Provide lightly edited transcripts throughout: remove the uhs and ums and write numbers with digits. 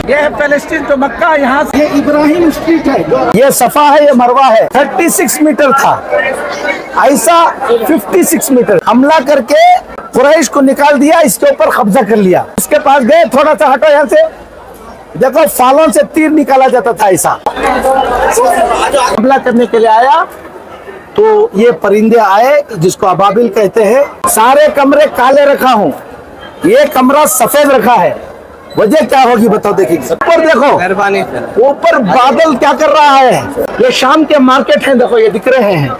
ये है पैलेस्टीन तो मक्का, यहाँ से ये इब्राहिम स्ट्रीट है, ये सफा है, ये मरवा है। 36 मीटर था, ऐसा 56 मीटर हमला करके कुरैश को निकाल दिया, इसके ऊपर कब्जा कर लिया। उसके पास गए, थोड़ा सा हटो यहाँ से, देखो फालों से तीर निकाला जाता था। ऐसा हमला करने के लिए आया तो ये परिंदे आए जिसको अबाबिल कहते हैं। सारे कमरे काले रखा हूँ, ये कमरा सफेद रखा है। वजह क्या होगी बताओ, देखिए ऊपर देखो, मेहरबानी ऊपर बादल क्या कर रहा है। ये शाम के मार्केट है, देखो ये दिख रहे हैं,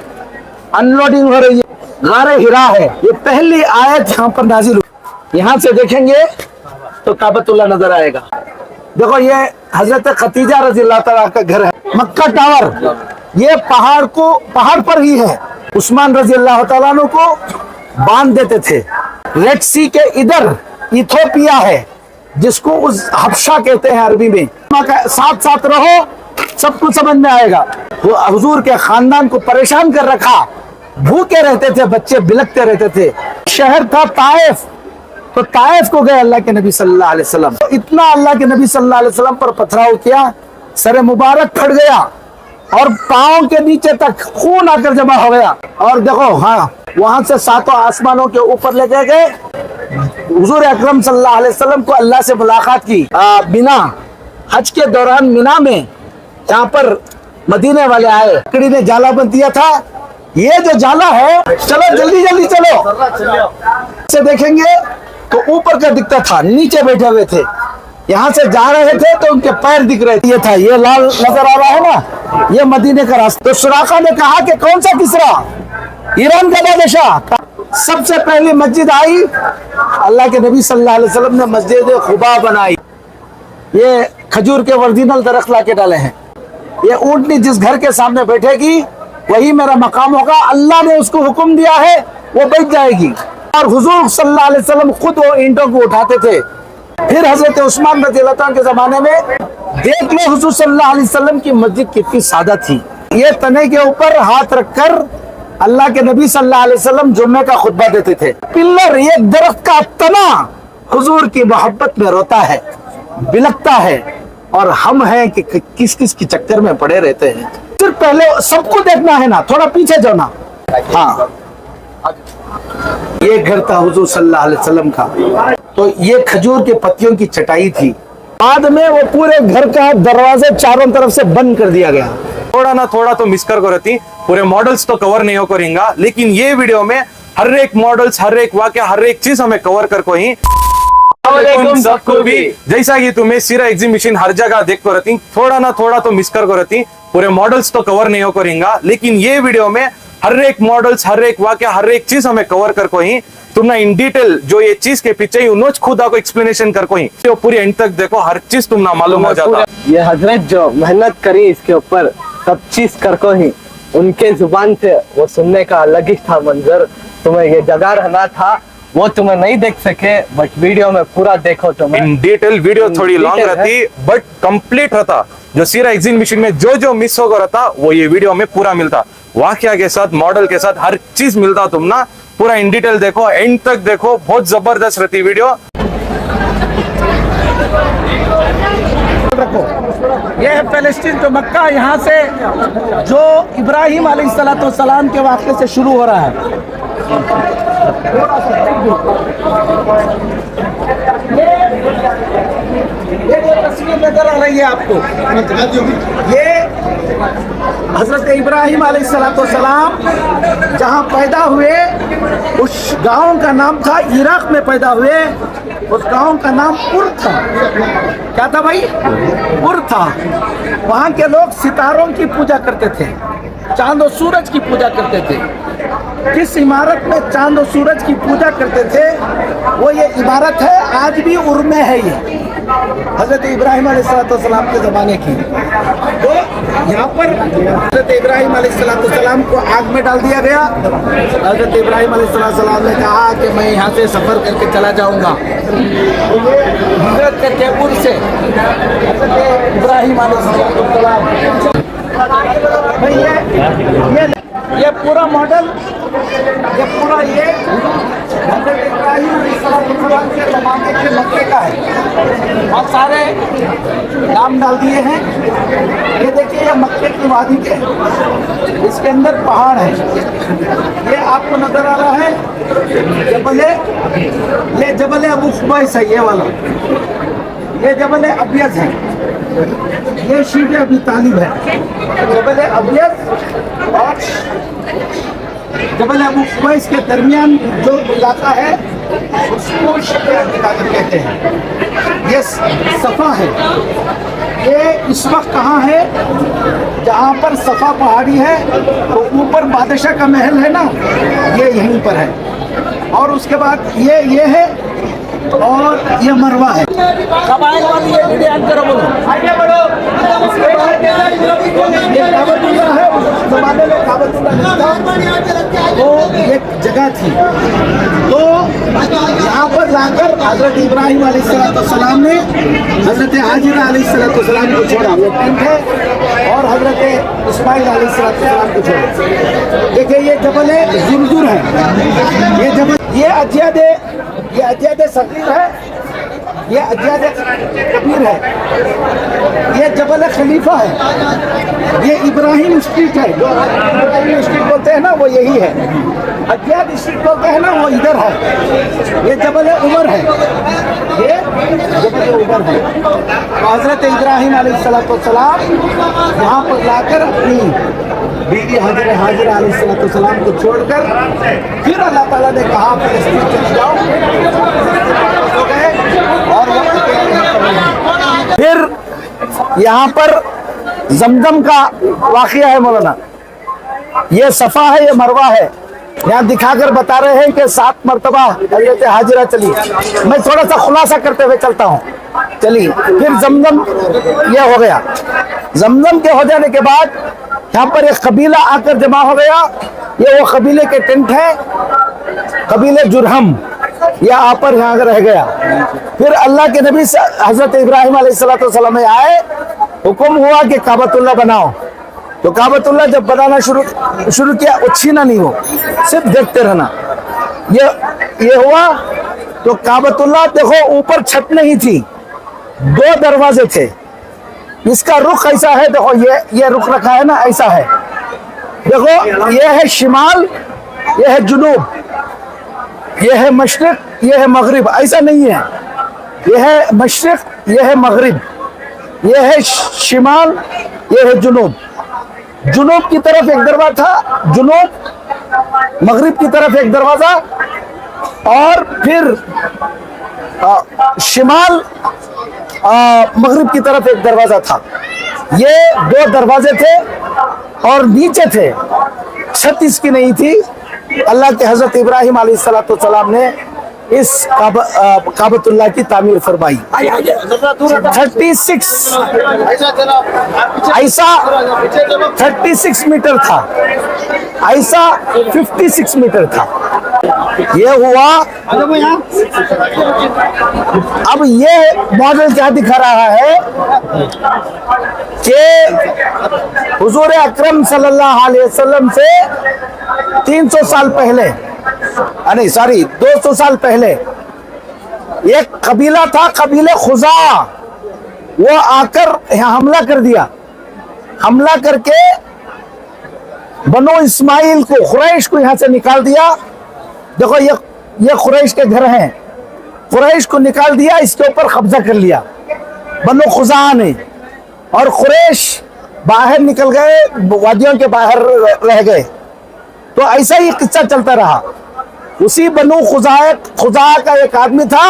अनलोडिंग हो रही है। गारे हिरा है, ये पहली आयत यहाँ पर नाजिल हुई। यहाँ से देखेंगे तो काबतुल्लाह नजर आएगा। देखो ये हजरत खतीजा रज़ी अल्लाह तआला का घर है। मक्का टावर ये पहाड़ पर ही है। उस्मान रज़ी अल्लाह तआला अन्हु को बांध देते थे। रेड सी के इधर इथोपिया है, जिसको उस हबशा कहते हैं अरबी में। साथ साथ रहो, सब कुछ समझ में आएगा। वो हुजूर के खानदान को परेशान कर रखा, भूखे रहते थे, बच्चे बिलखते रहते थे। शहर था ताइफ, तो ताइफ को गए अल्लाह के नबी सल्लल्लाहु अलैहि वसल्लम। तो इतना अल्लाह के नबी सल्लल्लाहु अलैहि वसल्लम पर पथराव किया, सर मुबारक फट गया और पाँव के नीचे तक खून आकर जमा हो गया। और देखो हाँ, वहां से सातों आसमानों के ऊपर लेके गए। हुजूर अकरम सल्लल्लाहु अलैहि वसल्लम को अल्लाह से मुलाकात की। मिना हज के दौरान मिना में यहाँ पर मदीने वाले आए, लकड़ी ने जाला बंद दिया था। ये जो जाला है, चलो जल्दी जल्दी चलो, से देखेंगे तो ऊपर का दिखता था, नीचे बैठे हुए थे। यहाँ से जा रहे थे तो उनके पैर दिख रहे थे। ये था, ये लाल नजर आ रहा है ना, ये मदीने का रास्ता। तो सुराका ने कहा कि कौन सा किसरा, ईरान का बादशाह। सबसे पहली मस्जिद आई, अल्लाह के नबी सल्लल्लाहु अलैहि वसल्लम ने मस्जिद खुबा बनाई। ये खजूर के ओरिजिनल दरख्त ला के डाले हैं। ये ऊंटनी जिस घर के सामने बैठेगी वही मेरा मकाम होगा। अल्लाह ने उसको हुक्म दिया है, वो बैठ जाएगी। और हुजूर सल्लल्लाहु अलैहि वसल्लम खुद वो ईंटों को उठाते थे। फिर हजरत उस्मान रज़ियल्लाहु अन्हु के जमाने में देख लो हुजूर सल्लल्लाहु अलैहि वसल्लम की मस्जिद कितनी सादा थी। ये तने के ऊपर हाथ रखकर अल्लाह के नबी सल्लल्लाहु अलैहि वसल्लम जुम्मे का खुतबा देते थे। पिल्लर, ये दरख्त का तना हुजूर की मोहब्बत में रोता है, बिलखता है। और हम हैं कि किस किस की चक्कर में पड़े रहते हैं। सिर्फ पहले सबको देखना है ना, थोड़ा पीछे जाओ ना। हाँ, ये घर था हुजूर सल्लल्लाहु अलैहि वसल्लम का। तो ये खजूर के पत्तियों की चटाई थी। बाद में वो पूरे घर का दरवाजे चारों तरफ से बंद कर दिया गया। थोड़ा ना थोड़ा तो मिस कर रहती, पूरे मॉडल्स तो कवर नहीं हो करेंगे, लेकिन ये वीडियो में हर एक मॉडल्स, हर एक वाक्य, हर एक चीज हमें कवर कर को ही सबको भी, जैसा कि तुम्हें सिरा एग्जीबिशन हर जगह देख को रहती, थोड़ा ना थोड़ा तो मिस कर रहती, पूरे मॉडल्स तो कवर नहीं हो करेंगे, लेकिन ये वीडियो में हर एक मॉडल्स, हर एक वाक्य, हर एक चीज हमें कवर कर को ही तुमने इन डिटेल जो ये चीज के पीछे उन्होंने खुदा को एक्सप्लेनेशन कर को ही तो पूरी एंड तक देखो, हर चीज तुमने मालूम हो जाता। ये हजरत जो मेहनत करी इसके ऊपर, सब चीज कर को ही उनके जुबान से वो सुनने का अलग ही था मंजर। तुम्हें ये जगह रहना था, वो तुम्हें नहीं देख सके, बट वीडियो में पूरा देखो। तुम्हें इन डिटेल वीडियो थोड़ी लॉन्ग रहती, बट कंप्लीट रहता। जो सीरा एग्जीबिशन में जो जो मिस हो रहता वो ये वीडियो में पूरा मिलता, वाक्या के साथ, मॉडल के साथ, हर चीज मिलता। तुम ना पूरा इन डिटेल देखो, एंड तक देखो, बहुत जबरदस्त रहती वीडियो। ये है पैलेस्टीन तो मक्का, यहाँ से जो इब्राहिम अलैहिस्सलाम के वाक़े से शुरू हो रहा है। ये जो तस्वीर नजर आ रही है आपको, ये हजरत इब्राहिम अलैहिस्सलाम जहाँ पैदा हुए, उस गांव का नाम था, इराक में पैदा हुए, उस गांव का नाम उर था। क्या था भाई? उर था। वहाँ के लोग सितारों की पूजा करते थे, चांद और सूरज की पूजा करते थे। किस इमारत में चांद और सूरज की पूजा करते थे, वो ये इमारत है, आज भी उर में है। ये हजरत इब्राहिम अलैहिस्सलाम के ज़माने की। तो यहाँ पर हजरत इब्राहिम अलैहिस्सलाम को आग में डाल दिया गया। हजरत इब्राहिम अलैहिस्सलाम ने कहा कि मैं यहाँ से सफ़र करके चला जाऊँगा। हिजरत करके उर से हजरत इब्राहिम अलैहिस्सलाम, ये पूरा मॉडल, ये पूरा ये हज़रत इब्राहीम अलैहिस्सलाम के ज़माने के मक्के का है। बहुत सारे नाम डाल दिए हैं। ये देखिए, ये मक्के की वादी के है, इसके अंदर पहाड़ है। ये आपको नजर आ रहा है ये जबल अबू खुबैस है, ये वाला। ये जबल अबियज है, ये शीर अबी तालिब है। जबल अबियज और जबल अबू खुबैस के दरमियान जो इलाका है उसको शीर अबी तालिब कहते हैं। ये सफ़ा है। ये इस वक्त कहाँ है? जहाँ पर सफ़ा पहाड़ी है तो ऊपर बादशाह का महल है ना, ये यहीं पर है। और उसके बाद ये है और ये मरवा है। कबाइल वाली ये वीडियो ऑन करो, बोलो आगे बढ़ो। उसके बाद ये काबतुल्लाह है। उस जमाने में काबतुल्लाह तो एक जगह थी, तो यहाँ पर लाकर हजरत इब्राहीम अलैहिस्सलाम ने हजरत हाजिरा अलैहिस्सलाम को छोड़ा। वो टेंट है और हजरत इस्माइल अलैहिस्सलाम को छोड़ा। देखिए, ये जबल है, जुरजुर है। ये जबल, ये अज्याद सगीर है, ये अज्याद कबीर है। ये जबल खलीफा है। ये इब्राहिम स्ट्रीट है, जो इब्राहिम स्ट्रीट बोलते हैं ना, वो यही है। अज्याद स्ट्रीट बोलते हैं ना, वो इधर है। ये जबल उमर है, ये जबल उमर है। तो हजरत इब्राहिम अलैहिस्सलाम यहाँ पर लाकर अपनी बीवी हाजिरा अलैहिस्सलाम को छोड़कर फिर अल्लाह ताला ने कहा फिलिस्तीन चले जाओ, हो गए। और फिर यहाँ पर जमजम का वाकया है मौलाना। ये सफ़ा है, ये मरवा है। यहाँ दिखाकर बता रहे हैं कि 7 मरतबा हजरत हाजिरा चली। मैं थोड़ा सा खुलासा करते हुए चलता हूँ, चलिए। फिर जमजम ये हो गया। जमजम के हो जाने के बाद यहाँ पर एक कबीला आकर जमा हो गया। ये वो कबीले के टेंट है, कबीले जुरहम। यह आकर यहाँ रह गया। फिर अल्लाह के नबी हजरत इब्राहीम अलैहिस्सलाम में आए, हुक्म हुआ कि काबतुल्लाह बनाओ। तो काबतुल्लाह जब बनाना शुरू किया, वो छीना नहीं, हो सिर्फ देखते रहना। ये हुआ तो काबतुल्लाह देखो, ऊपर छत नहीं थी, 2 दरवाजे थे। इसका रुख ऐसा है, देखो ये रुख रखा है ना, ऐसा है। देखो, ये है शिमाल, ये है जुनूब, ये है मशरिक, ये है मगरिब। ऐसा नहीं है, ये है मशरिक, ये है मगरिब, ये है शिमाल, ये है जुनूब। जुनूब की तरफ एक दरवाजा था, जुनूब मगरिब की तरफ एक दरवाजा, और फिर शिमाल मगरिब की तरफ एक दरवाजा था। ये 2 दरवाजे थे और नीचे थे, छत इसकी नहीं थी। अल्लाह के हजरत इब्राहीम अलैहिस्सलाम ने इस काबतुल्लाह की तामीर फरमाई। 36 मीटर था, ऐसा 56 मीटर था। ये हुआ। अब ये मॉडल क्या दिखा रहा है कि हुजूर अकरम सल्लल्लाहु अलैहि वसल्लम से 300 साल पहले, नहीं सॉरी 200 साल पहले, एक कबीला था, कबीले खुजा। वो आकर यहाँ हमला कर दिया। हमला करके बनो इस्माइल को, कुरैश को यहाँ से निकाल दिया। देखो, ये कुरैश के घर हैं। कुरैश को निकाल दिया, इसके ऊपर कब्जा कर लिया बनो खुजा ने। और कुरैश बाहर निकल गए, वादियों के बाहर रह गए। तो ऐसा ही किस्सा चलता रहा। उसी बनु खुजा का एक आदमी था,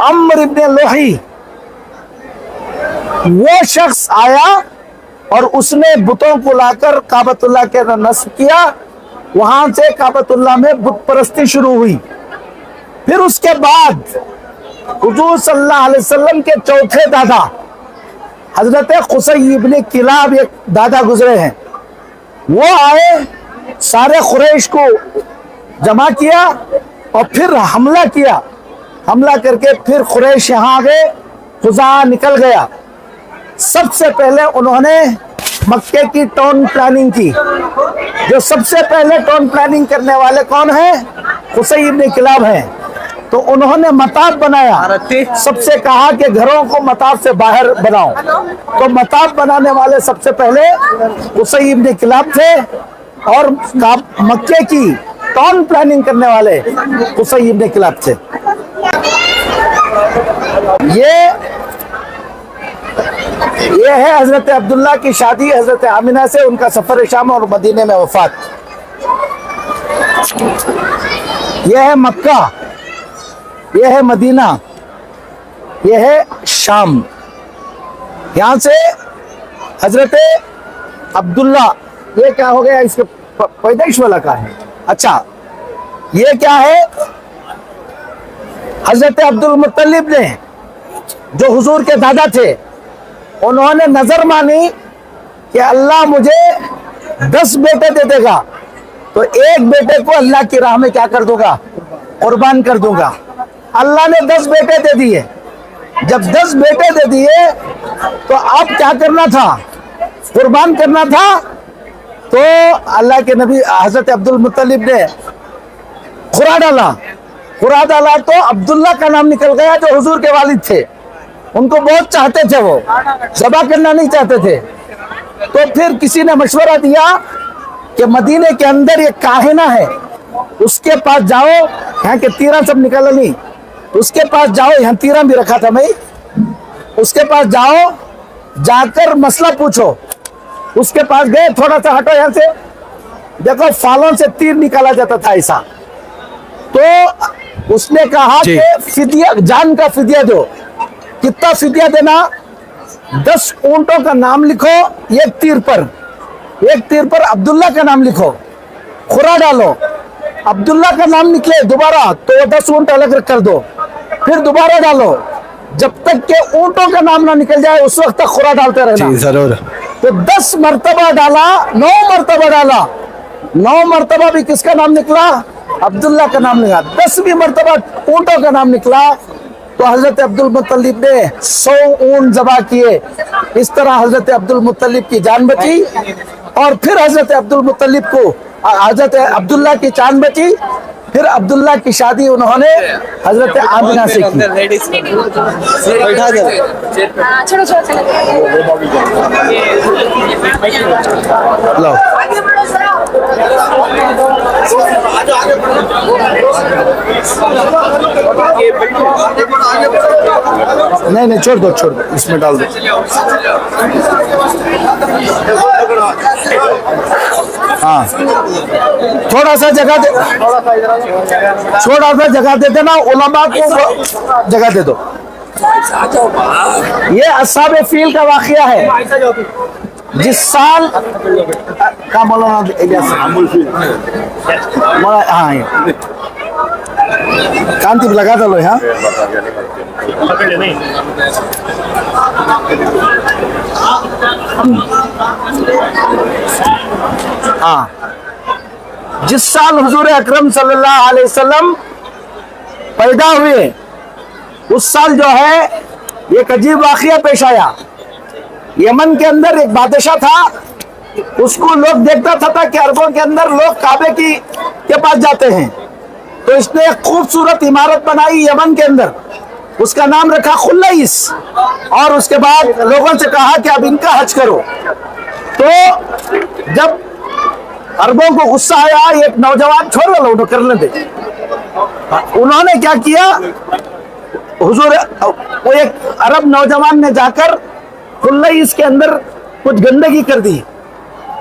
अम्र इब्न लोही। वो शख्स आया और उसने बुतों को लाकर काबतुल्लाह के नस्ब किया। वहां से काबतुल्लाह में बुत परस्ती शुरू हुई। फिर उसके बाद हुजूर सल्लल्लाहु अलैहि वसल्लम के चौथे दादा हजरत कुसै इब्न किलाब एक दादा गुजरे हैं। वो आए, सारे कुरैश को जमा किया और फिर हमला किया। हमला करके फिर कुरैश यहाँ आ गए, खुजा निकल गया। सबसे पहले उन्होंने मक्के की टाउन प्लानिंग की। जो सबसे पहले टाउन प्लानिंग करने वाले कौन है? कुसै इब्न किलाब हैं, तो उन्होंने मताब बनाया। सबसे कहा कि घरों को मताब से बाहर बनाओ, तो मताब बनाने वाले सबसे पहले कुसै इब्न किलाब थे, और मक्के की टाउन प्लानिंग करने वाले कुसै इब्न किलाब थे। ये है हजरत अब्दुल्ला की शादी हजरत आमिना से, उनका सफर शाम और मदीने में वफात। यह है मक्का, यह है मदीना, यह है शाम। यहां से हजरत अब्दुल्ला, ये क्या हो गया, इसके पैदाइश वाला का है। अच्छा, ये क्या है, हजरत अब्दुल मुत्तलिब ने, जो हुजूर के दादा थे, उन्होंने नजर मानी कि अल्लाह मुझे 10 बेटे दे देगा तो एक बेटे को अल्लाह की राह में क्या कर दूंगा, कुर्बान कर दूंगा। अल्लाह ने 10 बेटे दे दिए। जब 10 बेटे दे दिए तो अब क्या करना था, कुर्बान करना था। तो अल्लाह के नबी हजरत अब्दुल मुत्तलिब ने खुरा डाला तो अब्दुल्ला का नाम निकल गया, जो हुजूर के वालिद थे। उनको बहुत चाहते थे, वो ज़बा करना नहीं चाहते थे। तो फिर किसी ने मशवरा दिया कि मदीने के अंदर एक काहिना है, उसके पास जाओ, यहाँ के तीरा सब निकल नहीं, उसके पास जाओ, यहाँ तीरा भी रखा था मैं, उसके पास जाओ, जाकर मसला पूछो। उसके पास गए, थोड़ा सा हटो यहाँ से, देखो फालों से तीर निकाला जाता था ऐसा। तो उसने कहा कि फिदिया, जान का फिदिया दो। कितना फिदिया देना, 10 ऊंटों का नाम लिखो, एक तीर पर अब्दुल्ला का नाम लिखो, खुरा डालो, अब्दुल्ला का नाम निकले दोबारा तो 10 ऊंट अलग कर दो, फिर दोबारा डालो, जब तक के ऊंटों का नाम ना निकल जाए उस वक्त तक खुरा डालते रहना। जरूर। तो 10 मर्तबा डाला, 9 मर्तबा डाला, 9 मर्तबा भी किसका नाम निकला, अब्दुल्ला का नाम निकला। 10वीं मर्तबा ऊंटों का नाम निकला तो हजरत अब्दुल मुत्तलिब ने 100 ऊंट ज़बा किए। इस तरह हजरत अब्दुल मुत्तलिब की जान बची, और फिर हजरत अब्दुल मुत्तलिब को हजरत अब्दुल्ला की जान बची। फिर अब्दुल्ला की शादी उन्होंने हजरत आमिना से की। लो नहीं, छोड़ दो, इसमें डाल दो। हाँ, थोड़ा सा जगह दे, थोड़ा सा जगह दे देना, उलमा को जगह दे दो। ये अस्हाबे फील का वाकया है। जिस साल का मौलाना, हाँ, कांति लगा दो यहाँ। हाँ, जिस साल हुजूर अकरम सल्लल्लाहु अलैहि वसल्लम पैदा हुए, उस साल जो है एक अजीब वाकया पेश आया। यमन के अंदर एक बादशाह था, उसको लोग देखता था कि अरबों के अंदर लोग काबे के पास जाते हैं, तो इसने एक खूबसूरत इमारत बनाई यमन के अंदर, उसका नाम रखा खुल्लैस, और उसके बाद लोगों से कहा कि अब इनका हज करो। तो जब अरबों को गुस्सा आया, एक नौजवान छोड़ लो कर लेते, उन्होंने क्या किया, हुजूर, वो एक अरब नौजवान ने जाकर खुल्लैस के अंदर कुछ गंदगी कर दी।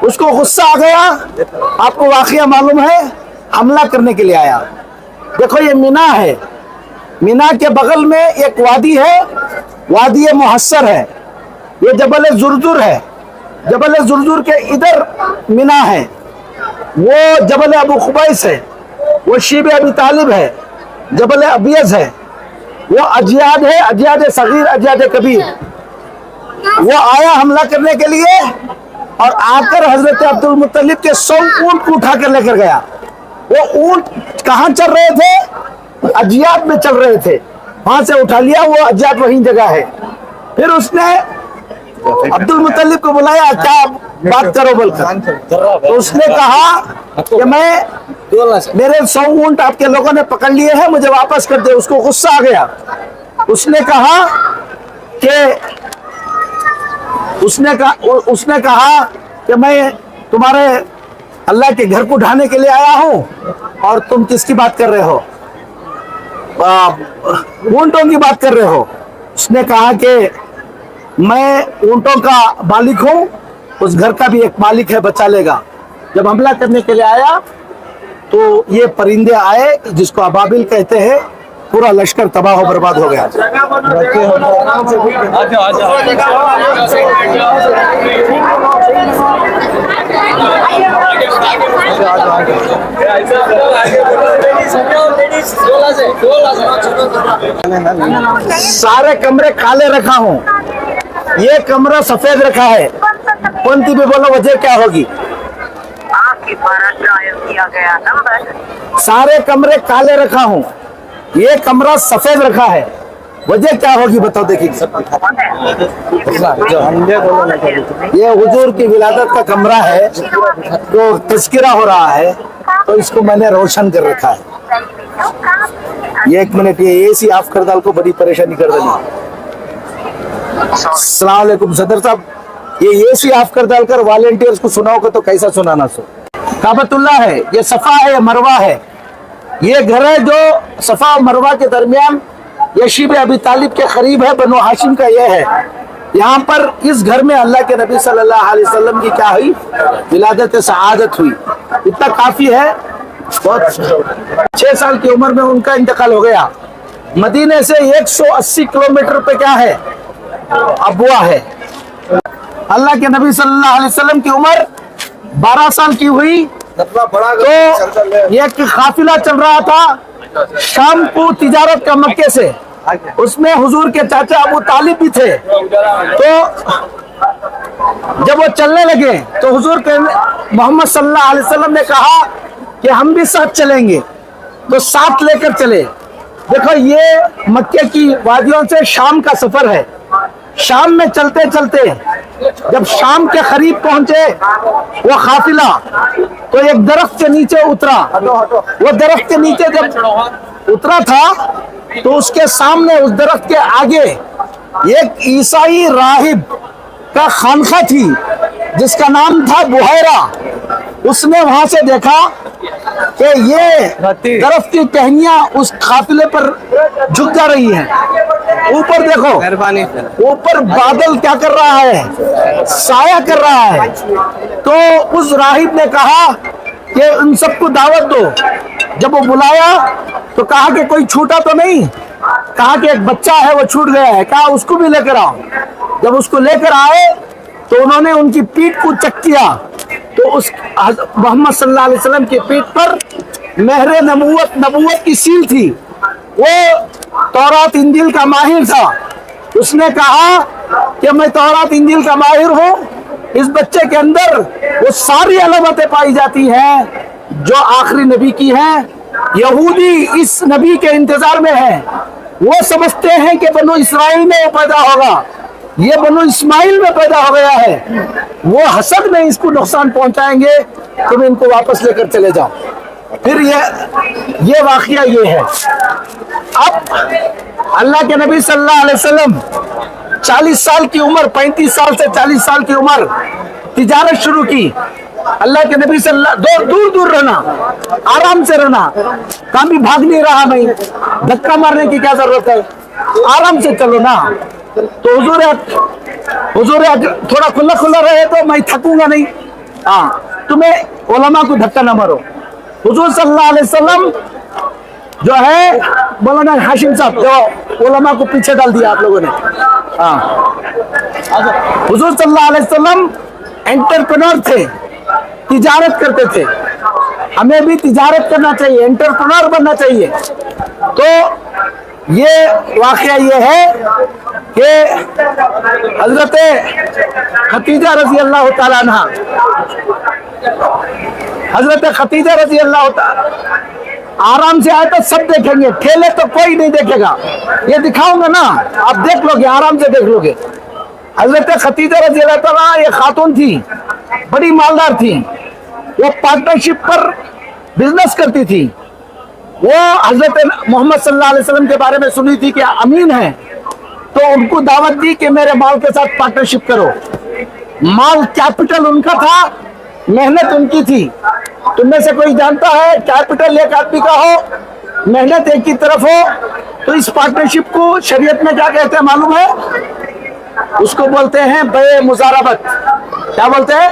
उसको गुस्सा आ गया, आपको वाकया मालूम है, हमला करने के लिए आया। देखो ये मीना है, मीना के बगल में एक वादी है, वादी मुहस्सर है, ये जबल जुरजुर है, जबल जुरजुर के इधर मीना है, वो जबल अबू खुबैस है, वो शीब अबी तालिब है, जबल अबियज है, वो अजियाद है, अजियाद सगीर, अजियाद कबीर। वो आया हमला करने के लिए, और आकर हजरत अब्दुल मुत्तलिब के 100 ऊंट को उठा कर लेकर गया। वो ऊंट कहाँ चल रहे थे, अजियाद में चल रहे थे, वहां से उठा लिया, वो अजियाद वही जगह है। फिर उसने अब्दुल मुत्तलिब को बुलाया, क्या बात करो बोलकर। तो उसने कहा कि मैं मेरे 100 ऊंट आपके लोगों ने पकड़ लिए हैं, मुझे वापस कर दे। उसको गुस्सा आ गया। उसने कहा कि मैं तुम्हारे अल्लाह के घर को ढाने के लिए आया हूं और तुम किसकी बात कर रहे हो? ऊंटों की बात कर रहे हो। उसने कहा कि मैं ऊंटों का मालिक हूं, उस घर का भी एक मालिक है, बचा लेगा। जब हमला करने के लिए आया तो ये परिंदे आए जिसको अबाबिल कहते हैं, पूरा लश्कर तबाह हो बर्बाद हो गया। सारे कमरे काले रखा हूँ, ये कमरा सफेद रखा है। पंथी में बोलो वजह क्या होगी? आपके द्वारा डायल किया गया नंबर। सारे कमरे काले रखा हूँ, ये कमरा सफेद रखा है, वजह क्या होगी बताओ। देखिए ये हुजूर की विलादत का कमरा है, तो तज़किरा हो रहा है, तो इसको मैंने रोशन कर रखा है। ये 1 मिनट, ये एसी ऑफ कर डाल को बड़ी परेशानी कर रही है। अस्सलाम वालेकुम सदर साहब, ये एसी ऑफ कर डालकर वॉलेंटियर्स को सुनाओगे तो कैसा सुनाना। सो काबतुल्ला है, ये सफा है, ये मरवा है। ये घर है जो सफा और मरवा के दरमियान यशीब अबी तालिब के करीब है, बनो हाशिम का ये है। यहाँ पर इस घर में अल्लाह के नबी सल्लल्लाहु अलैहि वसल्लम की क्या हुई? विलादत सआदत हुई। इतना काफी है। बहुत 6 साल की उम्र में उनका इंतकाल हो गया। मदीने से 180 किलोमीटर पे क्या है? अबुआ है। अल्लाह के नबी सल्लल्लाहु अलैहि वसल्लम की उम्र 12 साल की हुई तो एक काफिला चल रहा था शाम को तिजारत का मक्के से, उसमें हुजूर के चाचा अबू तालिब भी थे। तो जब वो चलने लगे तो हुजूर के मोहम्मद सल्लल्लाहु अलैहि वसल्लम ने कहा कि हम भी साथ चलेंगे, तो साथ लेकर चले। देखो ये मक्के की वादियों से शाम का सफर है। शाम में चलते चलते जब शाम के करीब पहुंचे वो काफिला, तो एक दरख्त के नीचे उतरा। वो दरख्त के नीचे जब उतरा था तो उसके सामने, उस दरख्त के आगे एक ईसाई राहिब का खानका थी जिसका नाम था बुहैरा। उसने वहां से देखा कि ये दरख्त की टहनियां उस काफिले पर झुक जा रही हैं। ऊपर देखो, ऊपर बादल क्या कर रहा है? साया कर रहा है। तो उस राहिब ने कहा कि उन सबको दावत दो। जब वो बुलाया तो कहा कि कोई छूटा तो नहीं? कहा कि एक बच्चा है वो छूट गया है। कहा उसको भी लेकर आओ। जब उसको लेकर आए तो उन्होंने उनकी पीठ को चेक किया, तो उस मोहम्मद सल्लल्लाहु अलैहि वसल्लम की पीठ पर मेहरे नबूवत की सील थी। वो तौरात इंजील का माहिर था। उसने कहा कि मैं तौरात इंजील का माहिर हूँ। इस बच्चे के अंदर वो सारी अलामतें पाई जाती हैं जो आखिरी नबी की हैं। यहूदी इस नबी के इंतजार में है। वो समझते हैं कि बनो इसराइल में पैदा होगा, ये बनो इस्माइल में पैदा हो गया है। वो हसद में इसको नुकसान पहुंचाएंगे, तुम इनको वापस लेकर चले जाओ। फिर ये वाकया ये है। अब अल्लाह के नबी सल्लल्लाहु अलैहि वसल्लम 40 साल की उम्र, 35 साल से 40 साल की उम्र, तिजारत शुरू की। अल्लाह के नबी सल्लल्लाहु, दूर दूर रहना, आराम से रहना, कहीं भी भाग नहीं रहा, नहीं धक्का मारने की क्या जरूरत है, आराम से चलो ना। तो हुजूर थोड़ा खुला खुला रहे तो मैं थकूंगा नहीं। हाँ, तुम्हें उलमा को धक्का ना मारो। हुजूर सल्लल्लाहु अलैहि वसल्लम जो है, मौलाना हाशिम साहब, जो उलमा को पीछे डाल दिया आप लोगों ने। हाँ, हुजूर सल्लल्लाहु अलैहि वसल्लम एंटरप्रेन्योर थे, तिजारत करते थे। हमें भी तिजारत करना चाहिए, एंटरप्रेन्योर बनना चाहिए। तो ये वाकया ये है कि हजरत खतीजा रजी अल्लाह ताला अन्हा, हजरत खतीजा रजी अल्लाह ताला आराम से आए तो सब देखेंगे, ठेले तो कोई नहीं देखेगा। ये दिखाऊंगा ना, आप देख लोगे, आराम से देख लोगे। हजरत खतीजा रज़ियल्लाहु अन्हा ये खातून थी, बड़ी मालदार थी, वो पार्टनरशिप पर बिजनेस करती थी। वो हजरत मोहम्मद सल्लल्लाहु अलैहि वसल्लम के बारे में सुनी थी कि अमीन है, तो उनको दावत दी कि मेरे माल के साथ पार्टनरशिप करो। माल कैपिटल उनका था, मेहनत उनकी थी। तुम में से कोई जानता है कैपिटल एक आदमी का हो, मेहनत एक की तरफ हो, तो इस पार्टनरशिप को शरीयत में क्या कहते हैं मालूम है? उसको बोलते हैं बे मुजारबत। क्या बोलते हैं?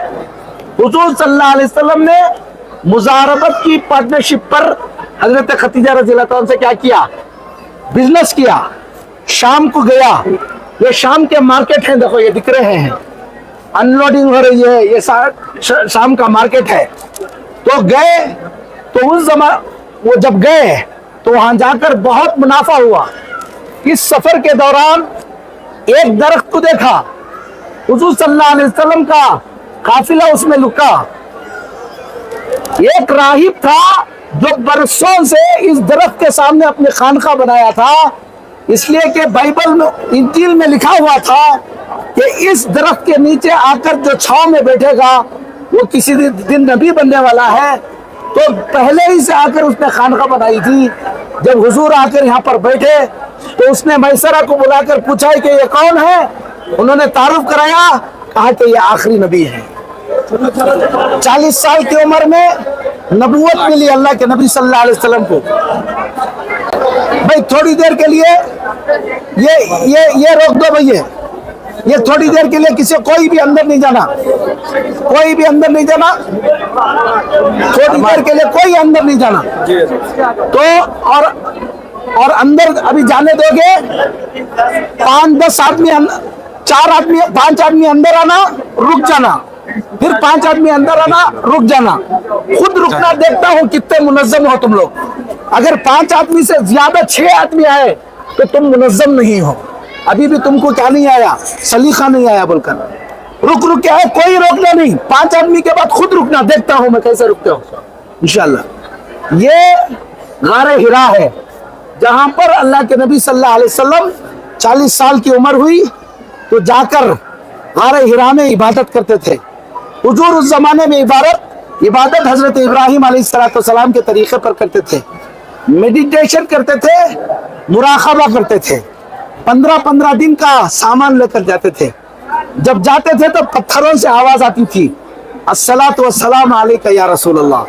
हुजूर सल्लल्लाहु अलैहि वसल्लम ने मुजारबत की पार्टनरशिप पर हजरत खतीजा रज़ियल्लाहु अन्हा से क्या किया? बिजनेस किया। शाम को गया, ये शाम के मार्केट है, देखो ये दिख रहे हैं, अनलोडिंग हो रही है, ये शाम का मार्केट है। तो गए, तो उस जमाने वो जब गए तो वहां जाकर बहुत मुनाफा हुआ। इस सफर के दौरान एक दरख्त को देखा, हुजूर सल्लल्लाहु अलैहि वसल्लम का काफिला उसमें लुका। एक राहिब था जो बरसों से इस दरख्त के सामने अपने खानका बनाया था, इसलिए कि बाइबल में, इंजील में लिखा हुआ था कि इस दरख्त के नीचे आकर जो छांव में बैठेगा वो किसी दिन नबी बनने वाला है। तो पहले ही से आकर उसने खानका बनाई थी। जब हुजूर आकर यहाँ पर बैठे तो उसने मैसरा को बुलाकर पूछा कि ये कौन है? उन्होंने तारुफ कराया, कहा कि ये आखिरी नबी है। 40 साल की उम्र में नबूवत मिली अल्लाह के नबी सल्लल्लाहु अलैहि वसल्लम को। भाई थोड़ी देर के लिए ये रोक दो भैया, ये थोड़ी देर के लिए किसी कोई भी अंदर नहीं जाना, कोई भी अंदर नहीं जाना, थोड़ी देर के लिए कोई अंदर नहीं जाना। तो और अंदर अभी जाने दोगे 5-10 आदमी, 4 आदमी, 5 आदमी अंदर आना, रुक जाना, फिर 5 आदमी अंदर आना, रुक जाना। खुद रुकना, देखता हूँ कितने मुनज्जम हो तुम लोग। अगर 5 आदमी से ज्यादा 6 आदमी आए तो तुम मुनज्जम नहीं हो। अभी भी तुमको क्या नहीं आया? सलीका नहीं आया बोलकर रुक के आए, कोई रोकना नहीं। 5 आदमी के बाद खुद रुकना, देखता हूं मैं कैसे रुकते हो इंशाल्लाह। ये गारे हिरा है जहां पर अल्लाह के नबी सल्लल्लाहु अलैहि वसल्लम 40 साल की उम्र हुई तो जाकर गारे हिरा में इबादत करते थे। हुजूर उस जमाने में इबादत हजरत इब्राहिम अलैहिस्सलाम के तरीके पर करते थे, मेडिटेशन करते थे, मुराक़बा करते थे। 15-15 दिन का सामान लेकर जाते थे। जब जाते थे तो पत्थरों से आवाज आती थी, अस्सलातु वस्सलाम अलैका या रसूल अल्लाह,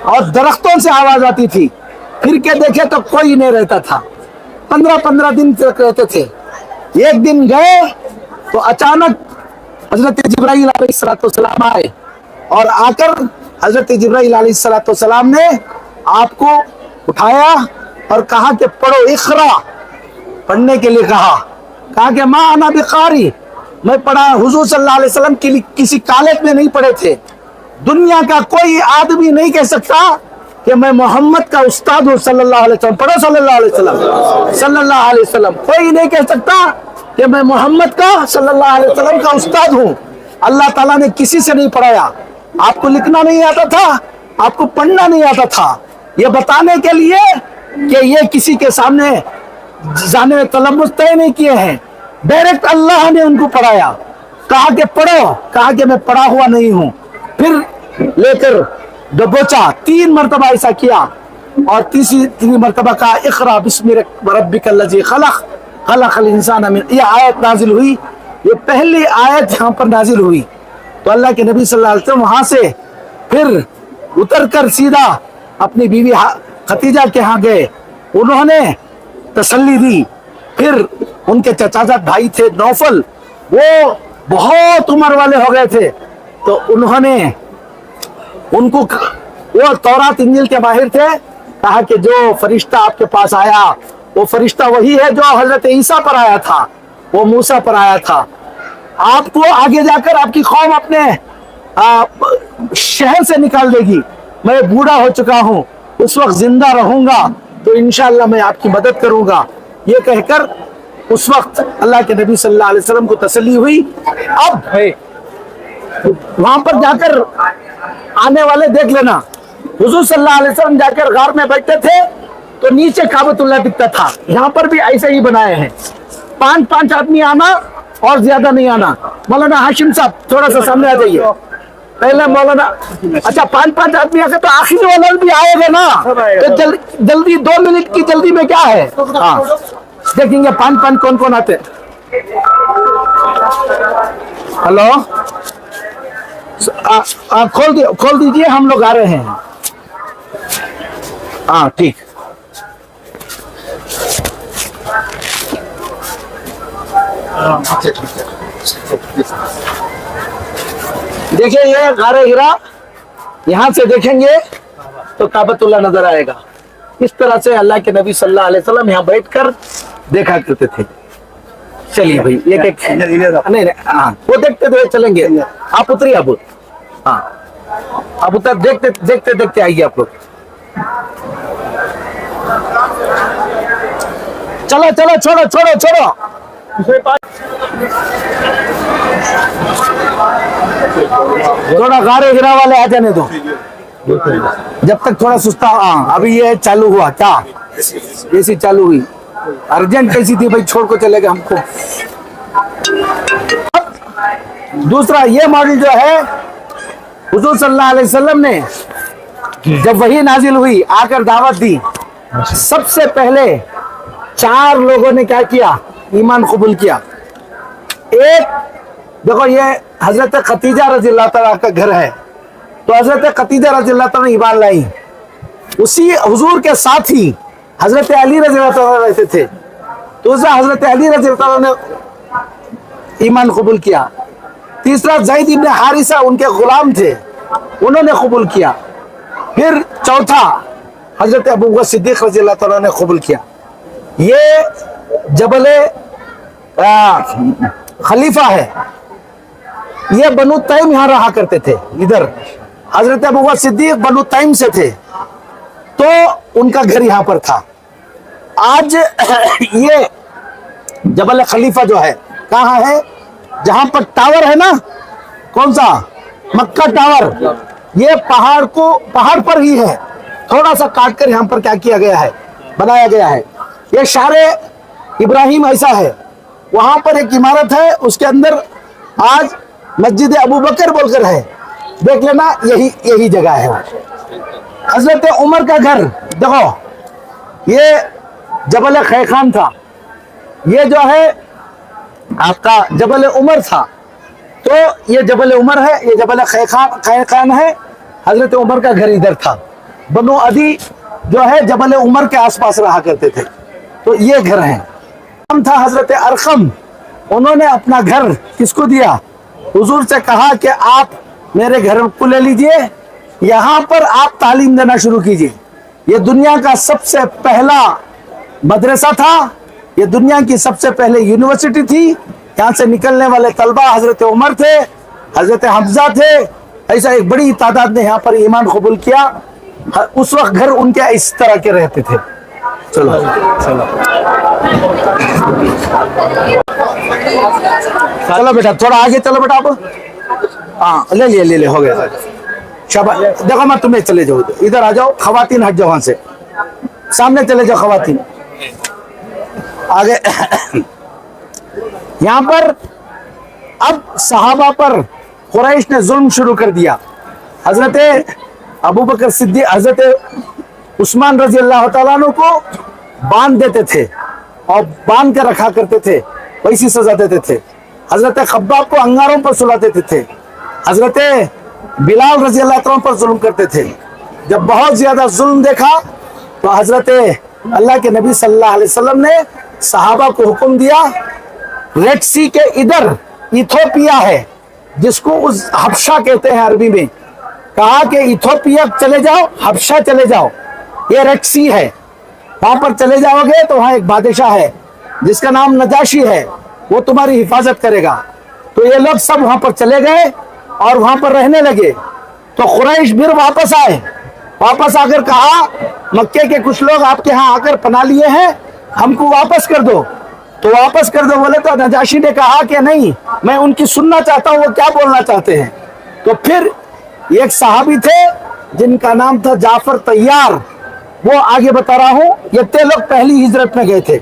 और दरख्तों से आवाज आती थी। फिर के देखे तो कोई नहीं रहता था। 15-15 दिन तक रहते थे। एक दिन गए तो अचानक हजरत जिब्राइल अलैहिस्सलाम आए और आकर हजरत जिब्राइल अलैहिस्सलाम ने आपको उठाया और कहा कि पढ़ो, इक़रा, पढ़ने के लिए कहा कि माँ अना बिकारी, मैं पढ़ा। हुजूर सल्लल्लाहु अलैहि वसल्लम किसी कॉलेज में नहीं पढ़े थे। दुनिया का कोई आदमी नहीं कह सकता कि मैं मोहम्मद का उस्ताद हूँ सल्लल्लाहु अलैहि वसल्लम। पढ़ो सल्लल्लाहु अलैहि वसल्लम, सल्लल्लाहु अलैहि वसल्लम। कोई नहीं कह सकता कि मैं मोहम्मद का सल्लल्लाहु अलैहि वसल्लम का उस्ताद हूँ। अल्लाह ताला ने किसी से नहीं पढ़ाया। आपको लिखना नहीं आता था, आपको पढ़ना नहीं आता था, ये बताने के लिए कि ये किसी के सामने जाने में तलम्मुस तय नहीं किए हैं। डायरेक्ट अल्लाह ने उनको पढ़ाया, कहा कि पढ़ो, कहा कि मैं पढ़ा हुआ नहीं हूँ। फिर लेकर दबोचा, 3 मरतबा ऐसा किया और तीसरी मरतबा कहा इक़रा बिस्मि रब्बिकल्लज़ी खलक़ खलक़ल इंसान मिन, ये आयत नाजिल हुई। ये पहली आयत यहाँ पर नाजिल हुई। तो अल्लाह के नबी सल्लल्लाहु अलैहि वसल्लम वहां से फिर उतर कर सीधा अपनी बीवी खतीजा के यहाँ गए। उन्होंने तसल्ली दी। फिर उनके चचाजाद भाई थे नौफल, वो बहुत उम्र वाले हो गए थे, तो उन्होंने उनको, वो तौरात इंजील के माहिर थे, कहा कि जो फरिश्ता आपके पास आया वो फरिश्ता वही है जो हजरत ईसा पर आया था, वो मूसा पर आया था। आपको आगे जाकर आपकी कौम अपने शहर से निकाल देगी। मैं बूढ़ा हो चुका हूँ, उस वक्त जिंदा रहूंगा तो इंशाअल्लाह मैं आपकी मदद करूंगा। ये कहकर उस वक्त अल्लाह के नबी सल्लल्लाहु अलैहि वसल्लम को तसल्ली हुई। अब वहां पर जाकर आने वाले देख लेना, हुजूर सल्लल्लाहु अलैहि वसल्लम जाकर गार में बैठते थे तो नीचे काबतुल्लाह दिखता था। यहाँ पर भी ऐसे ही बनाए हैं। 5-5 आदमी आना, और ज्यादा नहीं आना। मौलाना हाशिम साहब थोड़ा सा सामने आ जाइए। पहले मौलाना, अच्छा 5-5 आदमी आके तो आखिरी वाला भी आएगा ना, तो जल्दी 2 मिनट की जल्दी में क्या है। हाँ देखेंगे 5-5 कौन कौन आते। हेलो, खोल दीजिए, हम लोग आ रहे हैं। हाँ ठीक। देखिए ये गारे हीरा, यहाँ से देखेंगे तो काबतुल्लाह नजर आएगा। इस तरह से अल्लाह के नबी सल्लल्लाहु अलैहि वसल्लम यहाँ बैठकर देखा करते थे। चलिए भाई एक नहीं, हाँ वो देखते हुए चलेंगे। आप उतरिए अब। हाँ अब उतर, देखते देखते देखते आइए आप लोग। चलो चलो, छोड़ो छोड़ो छोड़ो। थोड़ा गारे गिरा वाले आ जाने दो जब तक थोड़ा सुस्ता। हाँ अभी ये चालू हुआ क्या, एसी चालू हुई। अर्जेंट कैसी थी भाई, छोड़ को चले गए हमको। दूसरा ये मॉडल जो है, हुजूर सल्लल्लाहु अलैहि वसल्लम ने जब वही नाजिल हुई, आकर दावत दी, सबसे पहले 4 लोगों ने क्या किया, ईमान कबूल किया। एक देखो ये हजरत खतीजा रज़ियल्लाहु तआला का घर है, तो हजरत खतीजा रज़ियल्लाहु तआला ईमान लाई। उसी हुजूर के साथ ही हजरत अली रज़ियल्लाहु तआला रहते थे, तो उस हजरत अली रज़ियल्लाहु तआला ने ईमान कबूल किया। तीसरा ज़ैद इब्न हारिसा उनके गुलाम थे, उन्होंने कबूल किया। फिर चौथा हजरत अबू बकर सिद्दीक रज़ियल्लाहु तआला ने कबूल किया। ये जबल खलीफा है, ये बनु तैम यहाँ रहा करते थे। इधर हजरत अबू बकर सिद्दीक बनु तैम से थे, तो उनका घर यहाँ पर था। आज ये जबल खलीफा जो है कहाँ है, जहां पर टावर है ना, कौन सा, मक्का टावर, ये पहाड़ पर ही है। थोड़ा सा काट कर यहाँ पर क्या किया गया है, बनाया गया है। ये शारे इब्राहिम ऐसा है, वहां पर एक इमारत है, उसके अंदर आज मस्जिद अबू बकर बोलकर है, देख लेना, यही जगह है। हजरत उमर का घर देखो, ये जबल खैखान था, ये जो है आपका जबल उमर था, तो ये जबल उमर है, ये जबल खैखान है। हजरत उमर का घर इधर था। बनु अदी जो है जबल उमर के आसपास रहा करते थे, तो ये घर है। हम था हजरत अरकम, उन्होंने अपना घर किसको दिया, हुजूर से कहा कि आप मेरे घर को ले लीजिए, यहाँ पर आप तालीम देना शुरू कीजिए। ये दुनिया का सबसे पहला मदरसा था, ये दुनिया की सबसे पहले यूनिवर्सिटी थी। यहाँ से निकलने वाले तलबा हजरत उमर थे, हजरत हमजा थे, ऐसा एक बड़ी तादाद ने यहाँ पर ईमान कबूल किया। उस वक्त घर उनके इस तरह के रहते थे। चलो चलो चलो बेटा, थोड़ा आगे चलो बेटा। आप हाँ ले लिए हो गया। शाबाश, देखो मैं तुम्हें चले जाओ, इधर आ जाओ, खवातीन हट जाओ, वहां से सामने चले जाओ खवातीन, आगे। यहाँ पर अब सहाबा पर कुरैश ने जुल्म शुरू कर दिया। हजरत अबू बकर सिद्दीक, हजरत उस्मान रजी अल्लाह तआला अन्हु को बांध देते थे और बांध कर रखा करते थे, वैसी सजा देते थे। हजरत खब्बाब को अंगारों पर सुला देते थे। हजरत बिलाल रजी अल्लाह तआला पर जुल्म करते थे। जब बहुत ज्यादा जुल्म देखा तो हजरत अल्लाह के नबी सल्लल्लाहु अलैहि वसल्लम ने सहाबा को हुक्म दिया, रेड सी के इधर इथोपिया है, जिसको उस हबशा कहते हैं अरबी में, कहा कि इथोपिया चले जाओ, हबशा चले जाओ, ये रेड सी है, वहां पर चले जाओगे तो वहां एक बादशाह है जिसका नाम नजाशी है, वो तुम्हारी हिफाजत करेगा। तो ये लोग सब वहां पर चले गए और वहां पर रहने लगे। तो कुरैश फिर वापस आए, वापस आकर कहा, मक्के के कुछ लोग आपके यहाँ आकर पना लिए हैं, हमको वापस कर दो। तो वापस कर दो बोले, तो नजाशी ने कहा कि नहीं, मैं उनकी सुनना चाहता हूँ, वो क्या बोलना चाहते हैं। तो फिर एक सहाबी थे जिनका नाम था जाफर तैयार, वो आगे बता रहा हूँ। ये ते लोग पहली हिजरत में गए थे।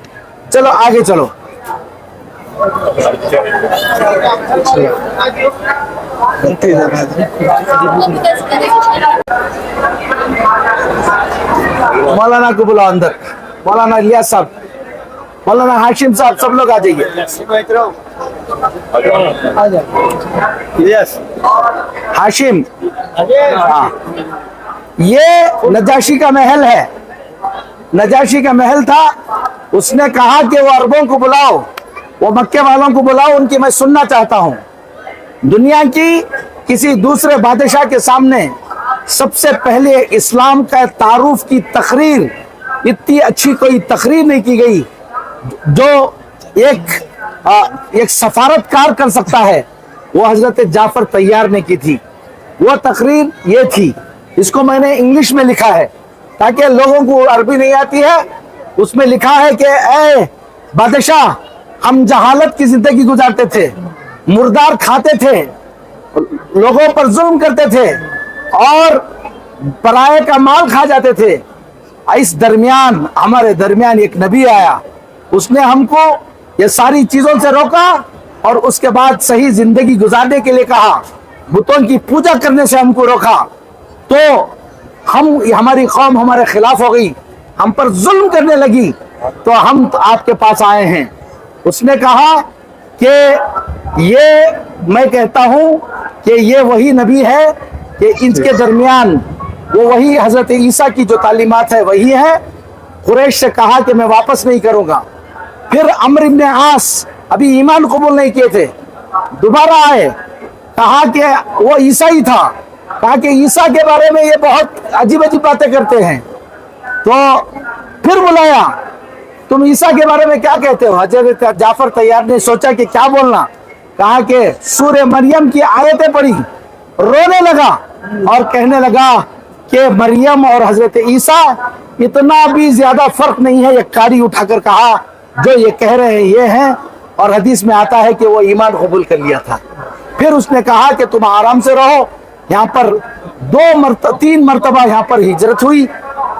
चलो आगे चलो। मौलाना को बुलाओ अंदर, मौलाना इलियास साहब, मौलाना हाशिम साहब, सब लोग आ जाइए। आ जाओ हाशिम। हाँ, ये नजाशी का महल है, नजाशी का महल था। उसने कहा कि वो अरबों को बुलाओ, वो मक्के वालों को बुलाओ, उनकी मैं सुनना चाहता हूं। दुनिया की किसी दूसरे बादशाह के सामने सबसे पहले इस्लाम का तारुफ की तकरीर, इतनी अच्छी कोई तकरीर नहीं की गई जो एक सफारतकार कर सकता है, वो हजरत जाफर तैयार ने की थी। वो तकरीर ये थी, इसको मैंने इंग्लिश में लिखा है ताकि लोगों को अरबी नहीं आती है। उसमें लिखा है कि ए बादशाह, हम जहालत की जिंदगी गुजारते थे, मुर्दार खाते थे, लोगों पर जुल्म करते थे और पराये का माल खा जाते थे। इस दरमियान हमारे दरमियान एक नबी आया, उसने हमको ये सारी चीजों से रोका और उसके बाद सही जिंदगी गुजारने के लिए कहा, बुतों की पूजा करने से हमको रोका। तो हमारी कौम हमारे खिलाफ हो गई, हम पर जुल्म करने लगी, तो हम तो आपके पास आए हैं। उसने कहा कि ये मैं कहता हूं कि ये वही नबी है कि इनके दरमियान वो वही हजरत ईसा की जो तालीमात है वही है। कुरैश से कहा कि मैं वापस नहीं करूंगा। फिर अम्र इब्न आस अभी ईमान कबूल नहीं किए थे, दोबारा आए, कहा कि वो ईसा ही था, कहा कि ईसा के बारे में ये बहुत अजीब अजीब बातें करते हैं। तो फिर बुलाया, तुम ईसा के बारे में क्या कहते हो? हजरत जाफर तैयार ने सोचा कि क्या बोलना, कहा कि सूरह मरियम की आयतें पढ़ी, रोने लगा और कहने लगा कि मरियम और हजरत ईसा इतना भी ज्यादा फर्क नहीं है। एक कारी उठाकर कहा, जो ये कह रहे हैं ये हैं, और हदीस में आता है कि वो ईमान कबूल कर लिया था। फिर उसने कहा कि तुम आराम से रहो। यहाँ पर 3 मरतबा यहाँ पर हिजरत हुई।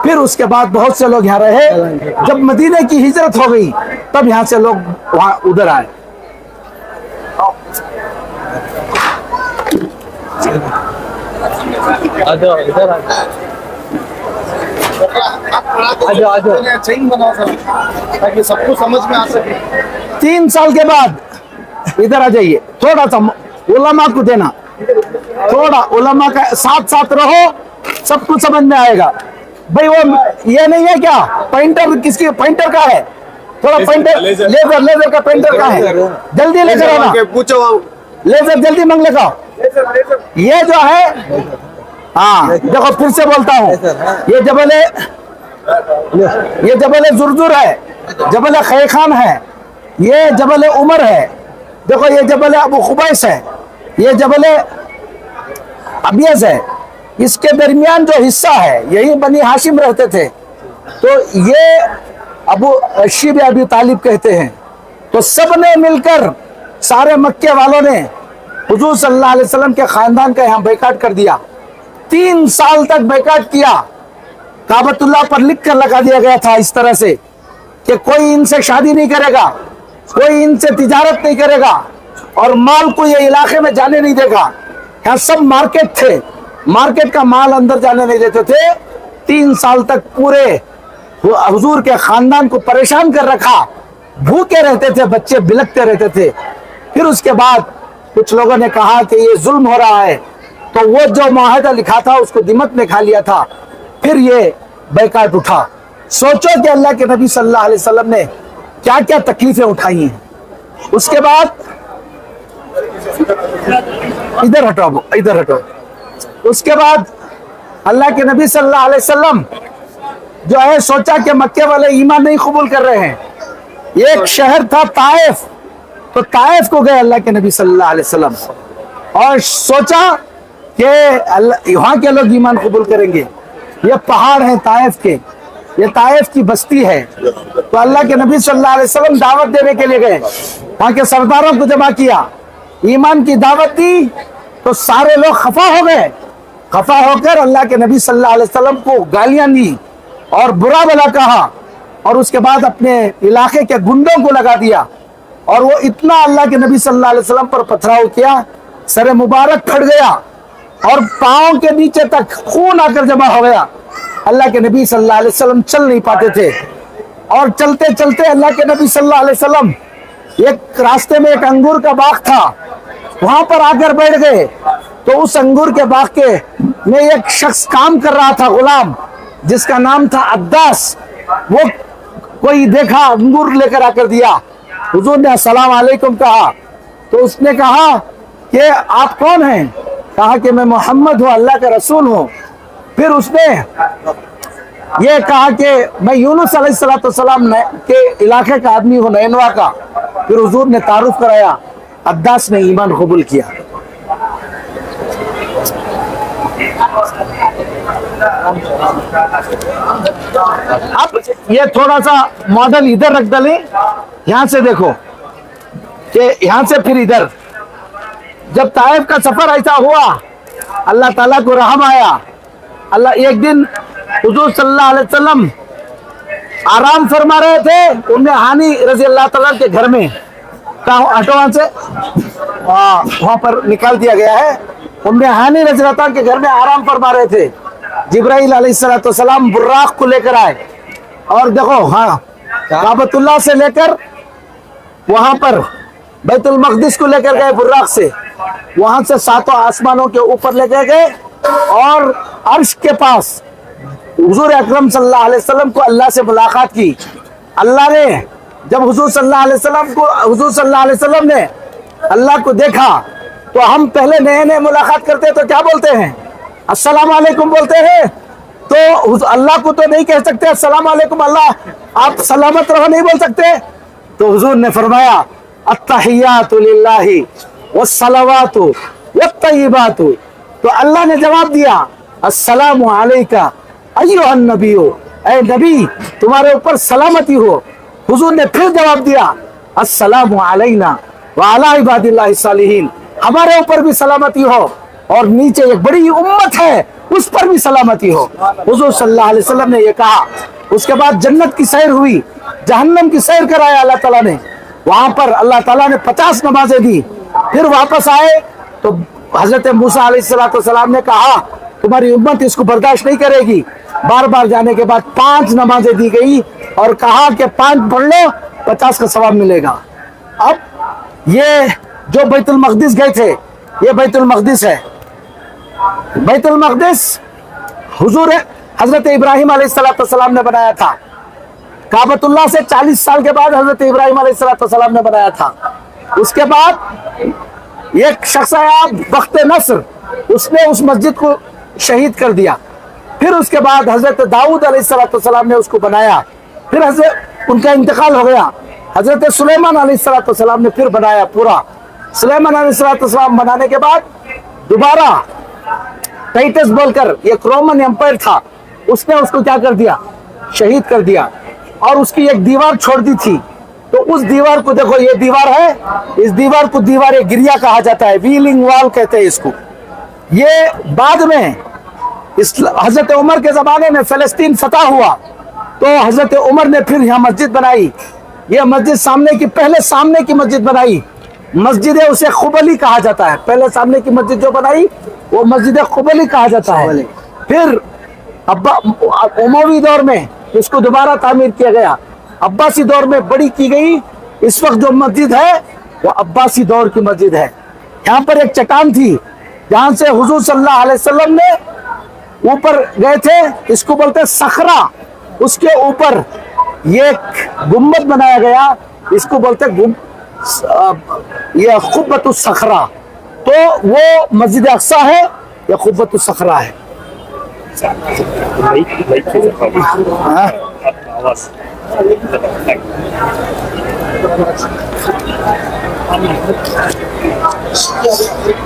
फिर उसके बाद बहुत से लोग यहाँ रहे। जब मदीने की हिजरत हो गई तब यहाँ से लोग वहां उधर आए। ताकि सबको समझ में आ सके। 3 साल के बाद इधर आ जाइए, थोड़ा सा उलमा को देना, थोड़ा उलमा का साथ रहो, सब कुछ समझ में आएगा। भाई वो ये नहीं है क्या, पेंटर किसकी पेंटर का है? थोड़ा पेंटर लेजर का पेंटर का है, जल्दी लेकर आना, पूछो लेजर जल्दी मंग लेगा। ये जो है, हाँ देखो फिर से बोलता हूँ, ये जबल जुरजुर है, जबल खैखान है, ये जबल उमर है, देखो ये जबल अबू खुबैस है, ये जबल अबियज है। इसके दरमियान जो हिस्सा है यही बनी हाशिम रहते थे। तो ये अबू शीब अबी तालिब कहते हैं। तो सब ने मिलकर, सारे मक्के वालों ने हुजूर सल्लल्लाहु अलैहि वसल्लम के खानदान का यहाँ बैकाट कर दिया। 3 साल तक बैकाट किया। काबतुल्लाह पर लिख कर लगा दिया गया था इस तरह से कि कोई इनसे शादी नहीं करेगा, कोई इनसे तिजारत नहीं करेगा और माल को ये इलाके में जाने नहीं देगा। यहाँ सब मार्केट थे, मार्केट का माल अंदर जाने नहीं देते थे। 3 साल तक पूरे हुजूर के खानदान को परेशान कर रखा, भूखे रहते थे, बच्चे बिलखते रहते थे। फिर उसके बाद कुछ लोगों ने कहा कि ये जुल्म हो रहा है, तो वो जो मुआहदा लिखा था उसको दिमक ने खा लिया था। फिर ये बैकाट उठा। सोचो कि अल्लाह के नबी सल्लल्लाहु अलैहि वसल्लम ने क्या क्या तकलीफें उठाई हैं। उसके बाद इधर हटो। उसके बाद अल्लाह के नबी सल्लल्लाहु अलैहि वसल्लम जो है, सोचा कि मक्के वाले ईमान नहीं कबूल कर रहे हैं। एक शहर था ताइफ, तो ताइफ को गए अल्लाह के नबी सल्लल्लाहु अलैहि वसल्लम और सोचा कि वहां के लोग ईमान कबूल करेंगे। ये पहाड़ है ताइफ के, ये ताइफ की बस्ती है। तो अल्लाह के नबी सल्लल्लाहु अलैहि वसल्लम दावत देने के लिए गए, वहां के सरदारों को जमा किया, ईमान की दावत दी। तो सारे लोग खफा हो गए। खफा होकर अल्लाह के नबी सल्लल्लाहु अलैहि वसल्लम को गालियां दी और बुरा भला कहा और उसके बाद अपने इलाके के गुंडों को लगा दिया और वो इतना अल्लाह के नबी सल्लल्लाहु अलैहि वसल्लम पर पथराव किया, सर मुबारक फट गया और पाँव के नीचे तक खून आकर जमा हो गया। अल्लाह के नबी सल्लल्लाहु अलैहि वसल्लम चल नहीं पाते थे और चलते चलते अल्लाह के नबी सल्लल्लाहु अलैहि वसल्लम एक रास्ते में एक अंगूर का बाग था, वहां पर आकर बैठ गए। तो उस अंगूर के बाग के में एक शख्स काम कर रहा था, गुलाम, जिसका नाम था अद्दास। वो कोई देखा, अंगूर लेकर आकर दिया। हुजूर ने अस्सलाम वालेकुम कहा तो उसने कहा कि आप कौन हैं? कहा कि मैं मोहम्मद हूँ, अल्लाह का रसूल हूँ। फिर उसने ये कहा कि मैं यूनुस अलैहिस्सलाम के इलाके का आदमी हूँ, नैनवा का। फिर हुजूर ने तारुफ कराया, अद्दास ने ईमान कबूल किया। अब ये थोड़ा सा मॉडल इधर रख डाले, यहां से देखो कि यहां से फिर इधर, जब ताइफ का सफर ऐसा हुआ, अल्लाह ताला को रहम आया। अल्लाह एक दिन हुजूर सल्लल्लाहु अलैहि वसल्लम आराम फरमा रहे थे, उन्हें हानी रजी अल्लाह ताला के घर में, हटो वहां से, वहां पर निकाल दिया गया है। उन्हें हानी रजी अल्लाह ताला के घर में आराम फरमा रहे थे। जिब्राइल अलैहिस्सलाम बुर्राक को लेकर आए और देखो, हाँ, काबतुल्लाह से लेकर वहां पर बैतुल मक़दिस को लेकर गए बुर्राक से, वहां से सातों आसमानों के ऊपर लेकर गए और अर्श के पास हुजूर अकरम सल्लल्लाहु अलैहि वसल्लम को अल्लाह से मुलाकात की। अल्लाह ने जब हुजूर सल्लल्लाहु अलैहि वसल्लम ने अल्लाह को देखा, तो हम पहले नए नए मुलाकात करते हैं तो क्या बोलते हैं? अस्सलाम वालेकुम बोलते हैं। तो अल्लाह को तो नहीं कह सकते अस्सलाम वालेकुम, अल्लाह आप सलामत रहो नहीं बोल सकते। तो हुजूर ने फरमाया अत्तहियातु लिल्लाहि वस्सलावातु वत्तय्यिबातु। तो अल्लाह ने जवाब दिया अस्सलामु अलैका अय्युहन नबिय्यु, ऐ नबी तुम्हारे ऊपर सलामती हो। हुजूर ने फिर जवाब दिया अस्सलामु अलैना व अला इबादिल्लाहि सालिहीन, हमारे ऊपर भी सलामती हो और नीचे एक बड़ी उम्मत है उस पर भी सलामती हो। हुजूर सल्लल्लाहु अलैहि वसल्लम ने ये कहा। उसके बाद जन्नत की सैर हुई, जहन्नम की सैर कराया अल्लाह ताला ने। वहां पर अल्लाह ताला ने 50 नमाजें दी। फिर वापस आए तो हजरत मूसा अलैहिस्सलाम ने कहा तुम्हारी उम्मत इसको बर्दाश्त नहीं करेगी। बार बार जाने के बाद 5 नमाजें दी गई और कहा कि 5 पढ़ लो 50 का सवाब मिलेगा। अब ये जो बैतुल मक़दिस गए थे, ये बैतुल मक़दिस है। बैतुल मक़दिस हुजूर हजरत इब्राहिम अलैहिस्सलाम ने बनाया था। काबतुल्लाह से 40 साल के बाद हजरत इब्राहिम अलैहिस्सलाम ने बनाया था। उसके बाद एक शख्स आया बख्त नस्र, उसने उस मस्जिद को शहीद कर दिया। फिर उसके बाद हजरत दाऊद अलैहिस्सलाम ने उसको बनाया। फिर हजरत उनका इंतकाल हो गया। हजरत सुलेमान अलैहिस्सलाम ने फिर बनाया पूरा। सुलेमान अलैहिस्सलाम बनाने के बाद दोबारा टाइटस बोलकर एक रोमन एम्पायर था, उसने उसको क्या कर दिया? शहीद कर दिया और उसकी एक दीवार छोड़ दी थी। तो उस दीवार को देखो, ये दीवार है, इस दीवार को दीवार गिरिया कहा जाता है, व्हीलिंग वॉल कहते हैं इसको। ये बाद में इस हजरत उमर के जमाने में फलस्तीन फतह हुआ तो हजरत उमर ने फिर यहाँ मस्जिद बनाई। ये मस्जिद सामने की, पहले सामने की मस्जिद बनाई, मस्जिद है उसे खुबली कहा जाता है। पहले सामने की मस्जिद जो बनाई वो मस्जिद खुबली कहा जाता है। फिर उमवी दौर में इसको दोबारा तामीर किया गया, अब्बासी दौर में बड़ी की गई। इस वक्त जो मस्जिद है वो अब्बासी दौर की मस्जिद है। यहाँ पर एक चट्टान थी जहाँ से हुजूर सल्लल्लाहु अलैहि वसल्लम ने ऊपर गए थे, इसको बोलते हैं सखरा। उसके ऊपर ये गुम्बद बनाया गया, इसको बोलते हैं ये खुब्बतुस सखरा। तो वो मस्जिद अक्सा है, या खुब्बतुस सखरा है।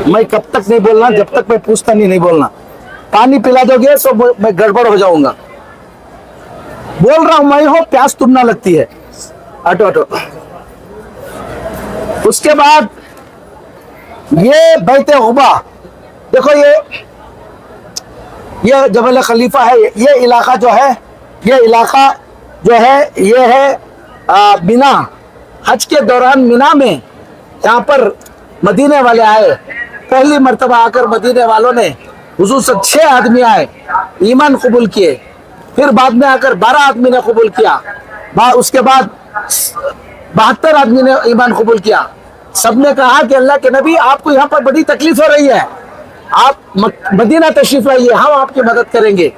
मैं कब तक नहीं बोलना जब तक मैं पूछता नहीं बोलना। पानी पिला दोगे तो मैं गड़बड़ हो जाऊंगा। बोल रहा हूं मैं हो, प्यास तुम ना लगती है। हटो हटो। उसके बाद ये बैते हुबा देखो, ये जबल खलीफा है। ये इलाका जो है, ये इलाका जो है ये है बिना, हज के दौरान मिना में यहाँ पर मदीने वाले आए, पहली मर्तबा आकर मदीने वालों ने हुजूर से 6 आदमी आए, ईमान कबूल किए। फिर बाद में आकर 12 आदमी ने कबूल किया, उसके बाद 72 आदमी ने ईमान कबूल किया। सबने कहा कि अल्लाह के नबी, आपको यहाँ पर बड़ी तकलीफ हो रही है, आप मदीना तशरीफ लाइए, हम आपकी मदद करेंगे।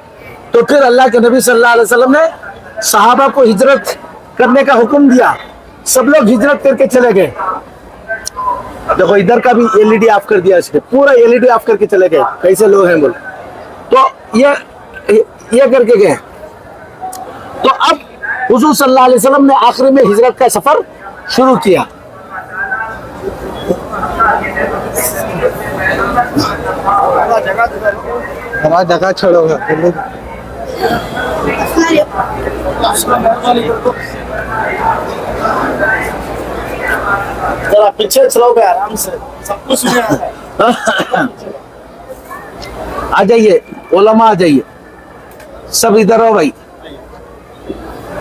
तो फिर अल्लाह के नबी सल्लल्लाहु अलैहि वसल्लम ने सहाबा को हिजरत करने का हुक्म दिया। सब लोग हिजरत करके चले गए। देखो इधर का भी एलईडी ऑफ कर दिया, इसने पूरा एलईडी ऑफ करके चले गए। कैसे लोग हैं बोल, तो ये करके गए। तो अब हुजूर सल्लल्लाहु अलैहि वसल्लम ने आखिरी में हिजरत का सफर शुरू किया। जगह छोड़ोगे जरा पीछे चलोगे आराम से, सब कुछ में आता है। आ जाइए ओलमा, आ जाइए सब इधर हो भाई।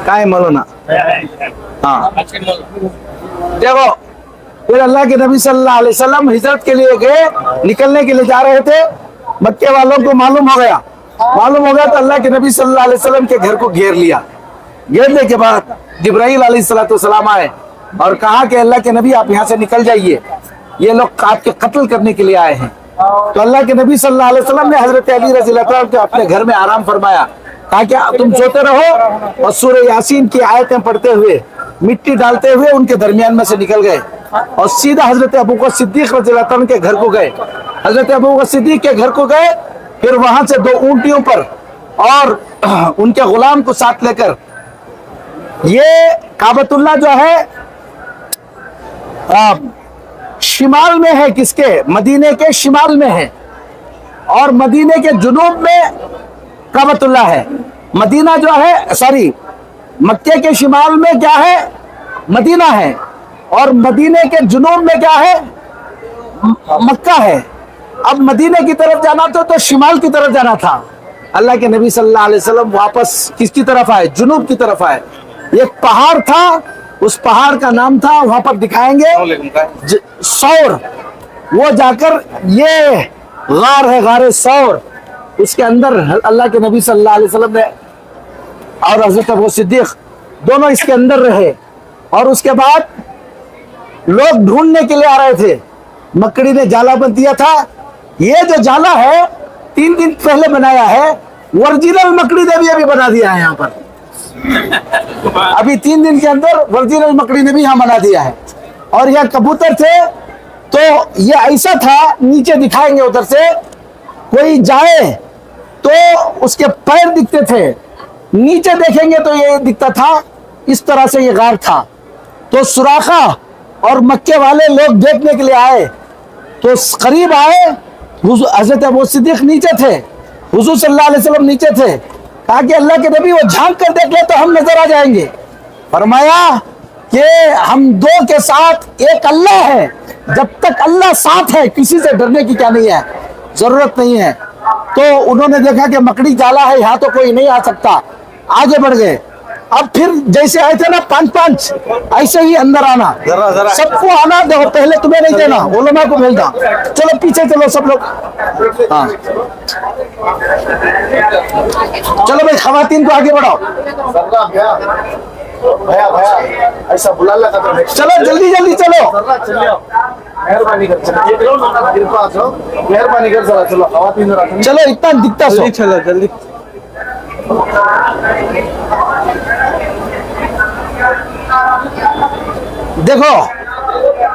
क्या है मौलाना? हाँ देखो, फिर अल्लाह के नबी सल्लल्लाहु अलैहि वसल्लम हिजरत के लिए गए, निकलने के लिए जा रहे थे। मक्के वालों को मालूम हो गया तो अल्लाह के नबी सल्लल्लाहु अलैहि वसल्लम के घर को घेर लिया। घेरने के बाद जिब्राइल अलैहिस्सलाम आए और कहा कि अल्लाह के नबी आप यहाँ से निकल जाइए, ये लोग आपके कत्ल करने के लिए आए हैं। तो अल्लाह के नबी सल्लल्लाहु अलैहि वसल्लम ने हजरत अली रज़ियल्लाहु अन्हु को अपने घर में आराम फरमाया, कहा कि तुम सोते रहो और सूरह यासीन की आयतें पढ़ते हुए, मिट्टी डालते हुए उनके दरमियान में से निकल गए और सीधा हजरत अबू बकर सिद्दीक रज़ियल्लाहु अन्हु के घर को गए। हजरत अबू बकर सिद्दीक के घर को गए, फिर वहां से 2 ऊंटियों पर और उनके गुलाम को साथ लेकर, ये काबतुल्लाह जो है शिमाल में है, किसके? मदीने के शिमाल में है, और मदीने के जुनूब में काबतुल्लाह है। मदीना जो है, सॉरी, मक्के के शिमाल में क्या है? मदीना है, और मदीने के जुनूब में क्या है? मक्का है। अब मदीने की तरफ जाना तो शिमाल की तरफ जाना था। अल्लाह के नबी सल्लल्लाहु अलैहि वसल्लम वापस किसकी तरफ आए? जुनूब की तरफ आए। एक पहाड़ था, उस पहाड़ का नाम था, वहां पर दिखाएंगे, सौर। वो जाकर, ये गार है, गारे सौर, उसके अंदर अल्लाह के नबी सल्लल्लाहु अलैहि वसल्लम ने और हजरत अबू सिद्दीक दोनों इसके अंदर रहे। और उसके बाद लोग ढूंढने के लिए आ रहे थे, मकड़ी ने जाला बंद दिया था। ये जो जाला है 3 दिन पहले बनाया है, ओरिजिनल मकड़ी ने भी अभी बना दिया है यहाँ पर। अभी 3 दिन के अंदर ओरिजिनल मकड़ी ने भी यहाँ बना दिया है। और यह कबूतर थे, तो ये ऐसा था, नीचे दिखाएंगे उधर से, कोई जाए तो उसके पैर दिखते थे, नीचे देखेंगे तो ये दिखता था। इस तरह से ये गार था। तो सुराखा और मक्के वाले लोग देखने के लिए आए, तो करीब आए, हजरत अबू सिद्दीक नीचे थे, हुजूर सल्लल्लाहु अलैहि वसल्लम नीचे थे। कहा कि अल्लाह के नबी वो झांक कर देख ले तो हम नजर आ जाएंगे। फरमाया कि हम 2 के साथ एक अल्लाह है, जब तक अल्लाह साथ है किसी से डरने की क्या नहीं है, जरूरत नहीं है। तो उन्होंने देखा कि मकड़ी जाला है, यहाँ तो कोई नहीं आ सकता, आगे बढ़ गए। अब फिर जैसे आए थे ना 5-5, ऐसे ही अंदर आना, सबको आना। देखो पहले तुम्हें नहीं देना, उलमा को भेजना। चलो पीछे चलो सब लोग। हाँ चलो भाई, खवातीन को आगे बढ़ाओ। भैया ऐसा बुला लगा तो चलो जल्दी जल्दी चलो। मेहरबानी कर, मेहरबानी कर, जरा चलो खवातीन जरा चलो, इतना दिखता सो। चलो जल्दी। देखो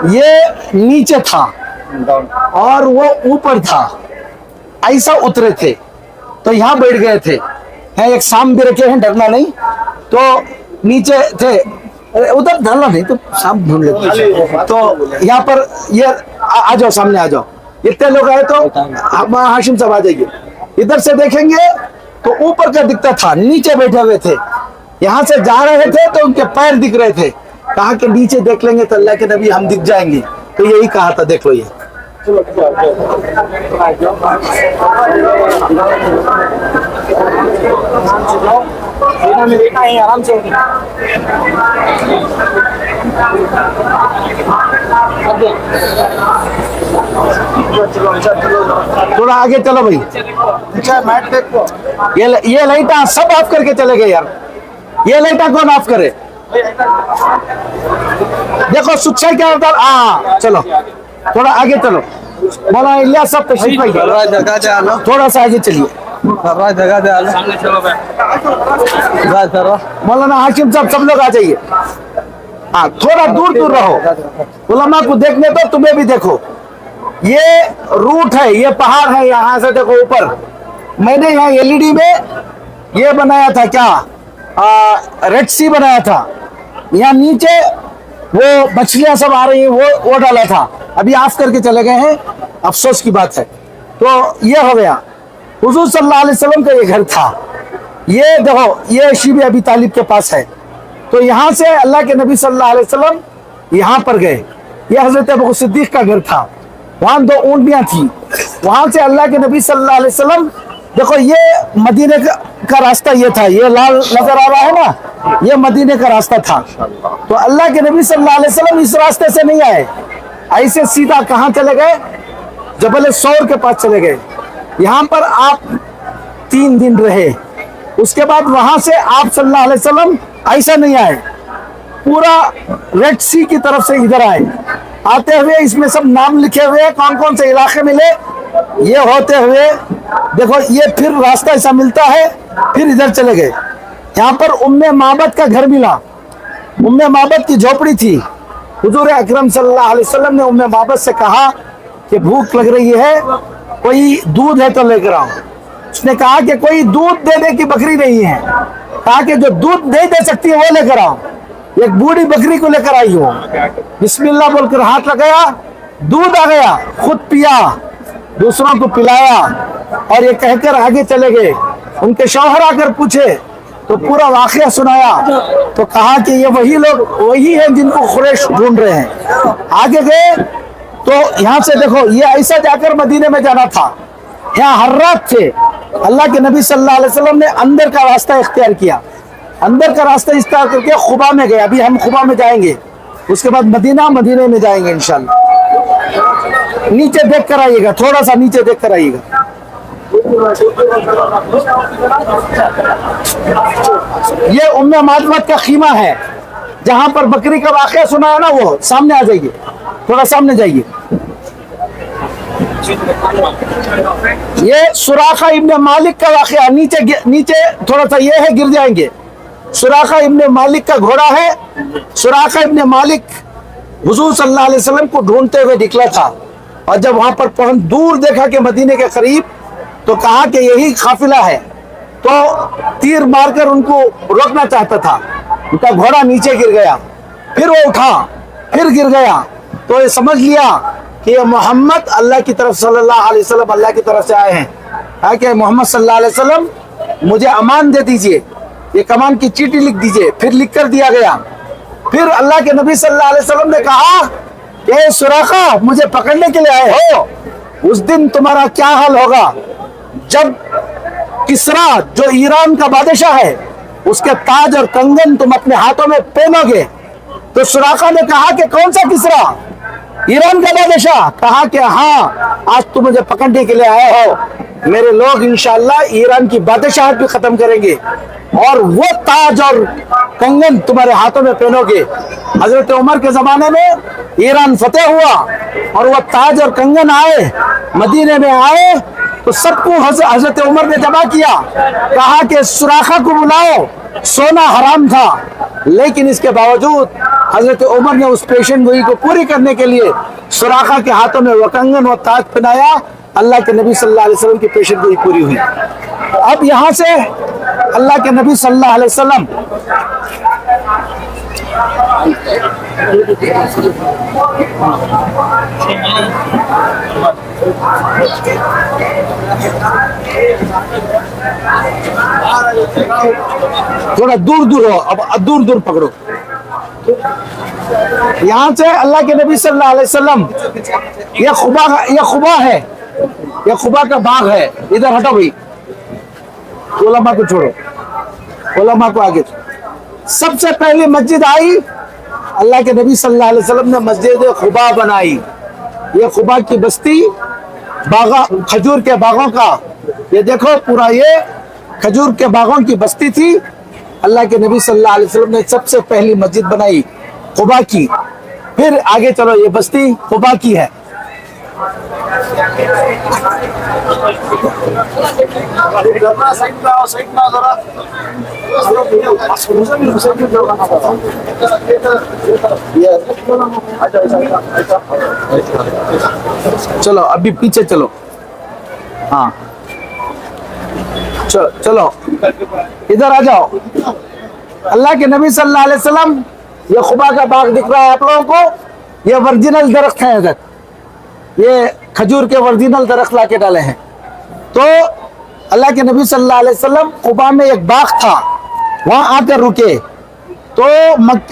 ये नीचे था और वो ऊपर था, ऐसा उतरे थे तो यहाँ बैठ गए थे। हैं एक शाम भी रखे हैं, डरना नहीं। तो नीचे थे, उधर डरना नहीं तो शाम ढूंढ लेते। तो यहाँ पर ये आ जाओ, सामने आ जाओ। इतने लोग आए तो हाशिम साहब आ जाइए। इधर से देखेंगे तो ऊपर का दिखता था, नीचे बैठे हुए थे। यहाँ से जा रहे थे तो उनके पैर दिख रहे थे। कहा कि नीचे देख लेंगे तो अल्लाह के नबी हम दिख जाएंगे। तो यही कहा था, देखो ये बिना में देखा ही आराम से थोड़ा आगे चलो भाई। अच्छा मैट देखो ये लाइटा सब ऑफ करके चले गए यार। ये लाइटा कौन ऑफ करे? देखो स्विच क्या होता है। हाँ चलो थोड़ा आगे चलो। मौलाना इलियास साहब तशरीफ लाइए। जगह दे आलो, थोड़ा सा आगे चलिए। जगह दे आलो, मौलाना हाशिम साहब सब लोग आ जाइए। हाँ थोड़ा दूर दूर रहो। उलमा को देखने दो, तुम्हें भी देखो। ये रूट है, ये पहाड़ है। यहाँ से देखो ऊपर। मैंने यहाँ एलईडी में ये बनाया था क्या, रेड सी बनाया था। यहाँ नीचे वो मछलियां सब आ रही हैं, वो डाला था। अभी ऑफ करके चले गए हैं, अफसोस की बात है। तो ये हो गया। हुजूर सल्लल्लाहु अलैहि वसल्लम का ये घर था। ये देखो, ये शिब अबी तालिब के पास है। तो यहाँ से अल्लाह के नबी सल्लल्लाहु अलैहि वसल्लम यहाँ पर गए। ये हजरत अबू सिद्दीक का घर था। वहाँ 2 ऊँटनियाँ थी। वहाँ से अल्लाह के नबी सल्लल्लाहु अलैहि वसल्लम, देखो ये मदीने का रास्ता ये था। ये लाल नजर आ रहा है ना, ये मदीने का रास्ता था। तो अल्लाह के नबी सल्लल्लाहु अलैहि वसल्लम इस रास्ते से नहीं आए, ऐसे सीधा कहाँ चले गए, जबल सौर के पास चले गए। यहाँ पर आप 3 दिन रहे। उसके बाद वहां से आप सल्लल्लाहु अलैहि वसल्लम ऐसा नहीं आए, पूरा रेड सी की तरफ से इधर आए। आते हुए इसमें सब नाम लिखे हुए, कौन कौन से इलाके मिले। ये होते हुए देखो, ये फिर रास्ता ऐसा मिलता है, फिर इधर चले गए। यहाँ पर उम्मे माबद का घर मिला। उम्मे माबद की झोपड़ी थी। हुजूर अकरम सल्लल्लाहु अलैहि वसल्लम ने उम्मे माबद से कहा कि भूख लग रही है, कोई दूध है तो लेकर आओ। उसने कहा कि कोई दूध देने की बकरी नहीं है। कहा कि जो दूध नहीं दे सकती है वो लेकर आओ। एक बूढ़ी बकरी को लेकर आई हो। बिस्मिल्लाह बोलकर हाथ लगाया, दूध आ गया, खुद पिया, दूसरों को पिलाया, और ये कहकर आगे चले गए। उनके शौहर आकर पूछे तो पूरा वाकया सुनाया। तो कहा कि ये वही लोग वही हैं जिनको कुरैश ढूंढ रहे हैं। आगे गए तो यहाँ से देखो, ये ऐसा जाकर मदीने में जाना था। यहाँ हर रात थे। अल्लाह के नबी सल्लल्लाहु अलैहि वसल्लम ने अंदर का रास्ता इख्तियार किया। अंदर का रास्ता इख्तियार करके खुबा में गए। अभी हम खुबा में जाएंगे, उसके बाद मदीने में जाएंगे इंशाल्लाह। नीचे देख कर आइएगा, थोड़ा सा नीचे देख कर आइएगा। ये उम्मे मातमत का खीमा है, जहां पर बकरी का वाकया सुना है ना, वो सामने आ जाइए, थोड़ा सामने जाइए। ये सुराखा इब्ने मालिक का वाकया, नीचे थोड़ा सा ये है, गिर जाएंगे। सुराखा इब्ने मालिक का घोड़ा है। सुराखा इब्ने मालिक हुजूर सल्लल्लाहु अलैहि वसल्लम को ढूंढते हुए निकला था, और जब वहां पर पहुंच दूर देखा कि मदीने के करीब, तो कहा कि यही काफिला है। तो तीर मारकर उनको रोकना चाहता था। उनका घोड़ा नीचे गिर गया, फिर वो उठा, फिर गिर गया। तो ये समझ लिया कि ये मोहम्मद अल्लाह की तरफ सल्लल्लाहु अलैहि वसल्लम अल्लाह की तरफ से आए हैं। है कि मोहम्मद सल्लल्लाहु अलैहि वसल्लम मुझे अमान दे दीजिए, ये कमान की चीटी लिख दीजिए। फिर लिख कर दिया गया। फिर अल्लाह के नबी सल्लल्लाहु अलैहि वसल्लम ने कहा कि सुराखा, मुझे पकड़ने के लिए आए हो, उस दिन तुम्हारा क्या हाल होगा जब किसरा, जो ईरान का बादशाह है, उसके ताज और कंगन तुम अपने हाथों में पहनोगे। तो सुराखा ने कहा कि कौन सा किसरा? ईरान का बादशाह। कहा कि हाँ, आज तुम मुझे पकड़ने के लिए आए हो। मेरे लोग इंशाअल्लाह ईरान की बादशाहत भी खत्म करेंगे, और वो ताज और कंगन तुम्हारे हाथों में पहनोगे। हजरत उमर के जमाने में ईरान फतेह हुआ, और वो ताज और कंगन आए, मदीने में आए, तो सबको हजरत उमर ने जमा किया। कहा कि सुराखा को बुलाओ, सोना हराम था, लेकिन इसके बावजूद हजरत उमर ने उस पेशन गोई को पूरी करने के लिए सुराखा के हाथों में वो कंगन व ताज पहनाया। अल्लाह के नबी सल्लल्लाहु अलैहि वसल्लम की पेशन गोई पूरी हुई। अब यहाँ से अल्लाह के नबी सल्लल्लाहु अलैहि वसल्लम थोड़ा दूर दूर हो, अब दूर दूर पकड़ो, यहाँ से अल्लाह के नबी सल्लल्लाहु अलैहि वसल्लम, ये खुबा है, ये खुबा का बाग है। इधर हटो भाई, उलमा को छोड़ो, उलमा को आगे। सबसे पहली मस्जिद आई, अल्लाह के नबी सल्लल्लाहु अलैहि वसल्लम ने मस्जिद खुबा बनाई। ये खुबा की बस्ती, बागा खजूर के बागों का, ये देखो पूरा ये खजूर के बागों की बस्ती थी। अल्लाह के नबी सल्लल्लाहु अलैहि वसल्लम ने सबसे पहली मस्जिद बनाई खुबा की। फिर आगे चलो, ये बस्ती खुबा की है। चलो अभी पीछे चलो, हाँ चलो इधर आ जाओ। अल्लाह के नबी सल्लल्लाहु अलैहि वसल्लम, ये खुबा का बाग दिख रहा है आप लोगों को, ये ओरिजिनल दरख्त है। इधर ये खजूर के ओरिजिनल दरख्त लाके डाले हैं। तो अल्लाह के नबी सल्लल्लाहु अलैहि वसल्लम खुबा में एक बाग था, वहां आकर रुके। तो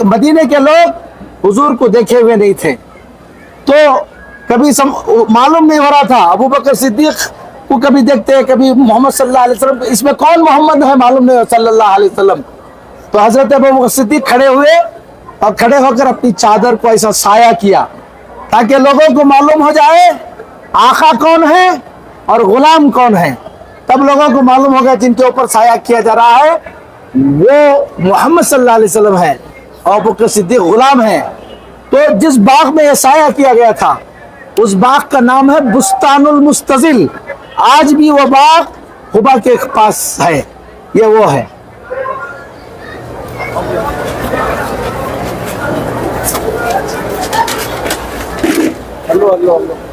मदीने के लोग हुजूर को देखे हुए नहीं थे, तो कभी मालूम नहीं हो रहा था। अबू बकर सिद्दीक को कभी देखते हैं, कभी मोहम्मद सल्लल्लाहु अलैहि वसल्लम, इसमें कौन मोहम्मद है मालूम नहीं हो सल्लल्लाहु अलैहि वसल्लम। तो हजरत अबू बकर सिद्दीक खड़े हुए और खड़े होकर अपनी चादर को ऐसा साया किया, ताकि लोगों को मालूम हो जाए आका कौन है और गुलाम कौन है। तब लोगों को मालूम होगा जिनके ऊपर साया किया जा रहा है वो मोहम्मद सल्लल्लाहु अलैहि वसल्लम है और अबू बकर सिद्दीक गुलाम है। तो जिस बाग में यह साया किया गया था, उस बाग का नाम है बुस्तानुल मुस्तजिल। आज भी वो बाग खुबा के पास है, ये वो है।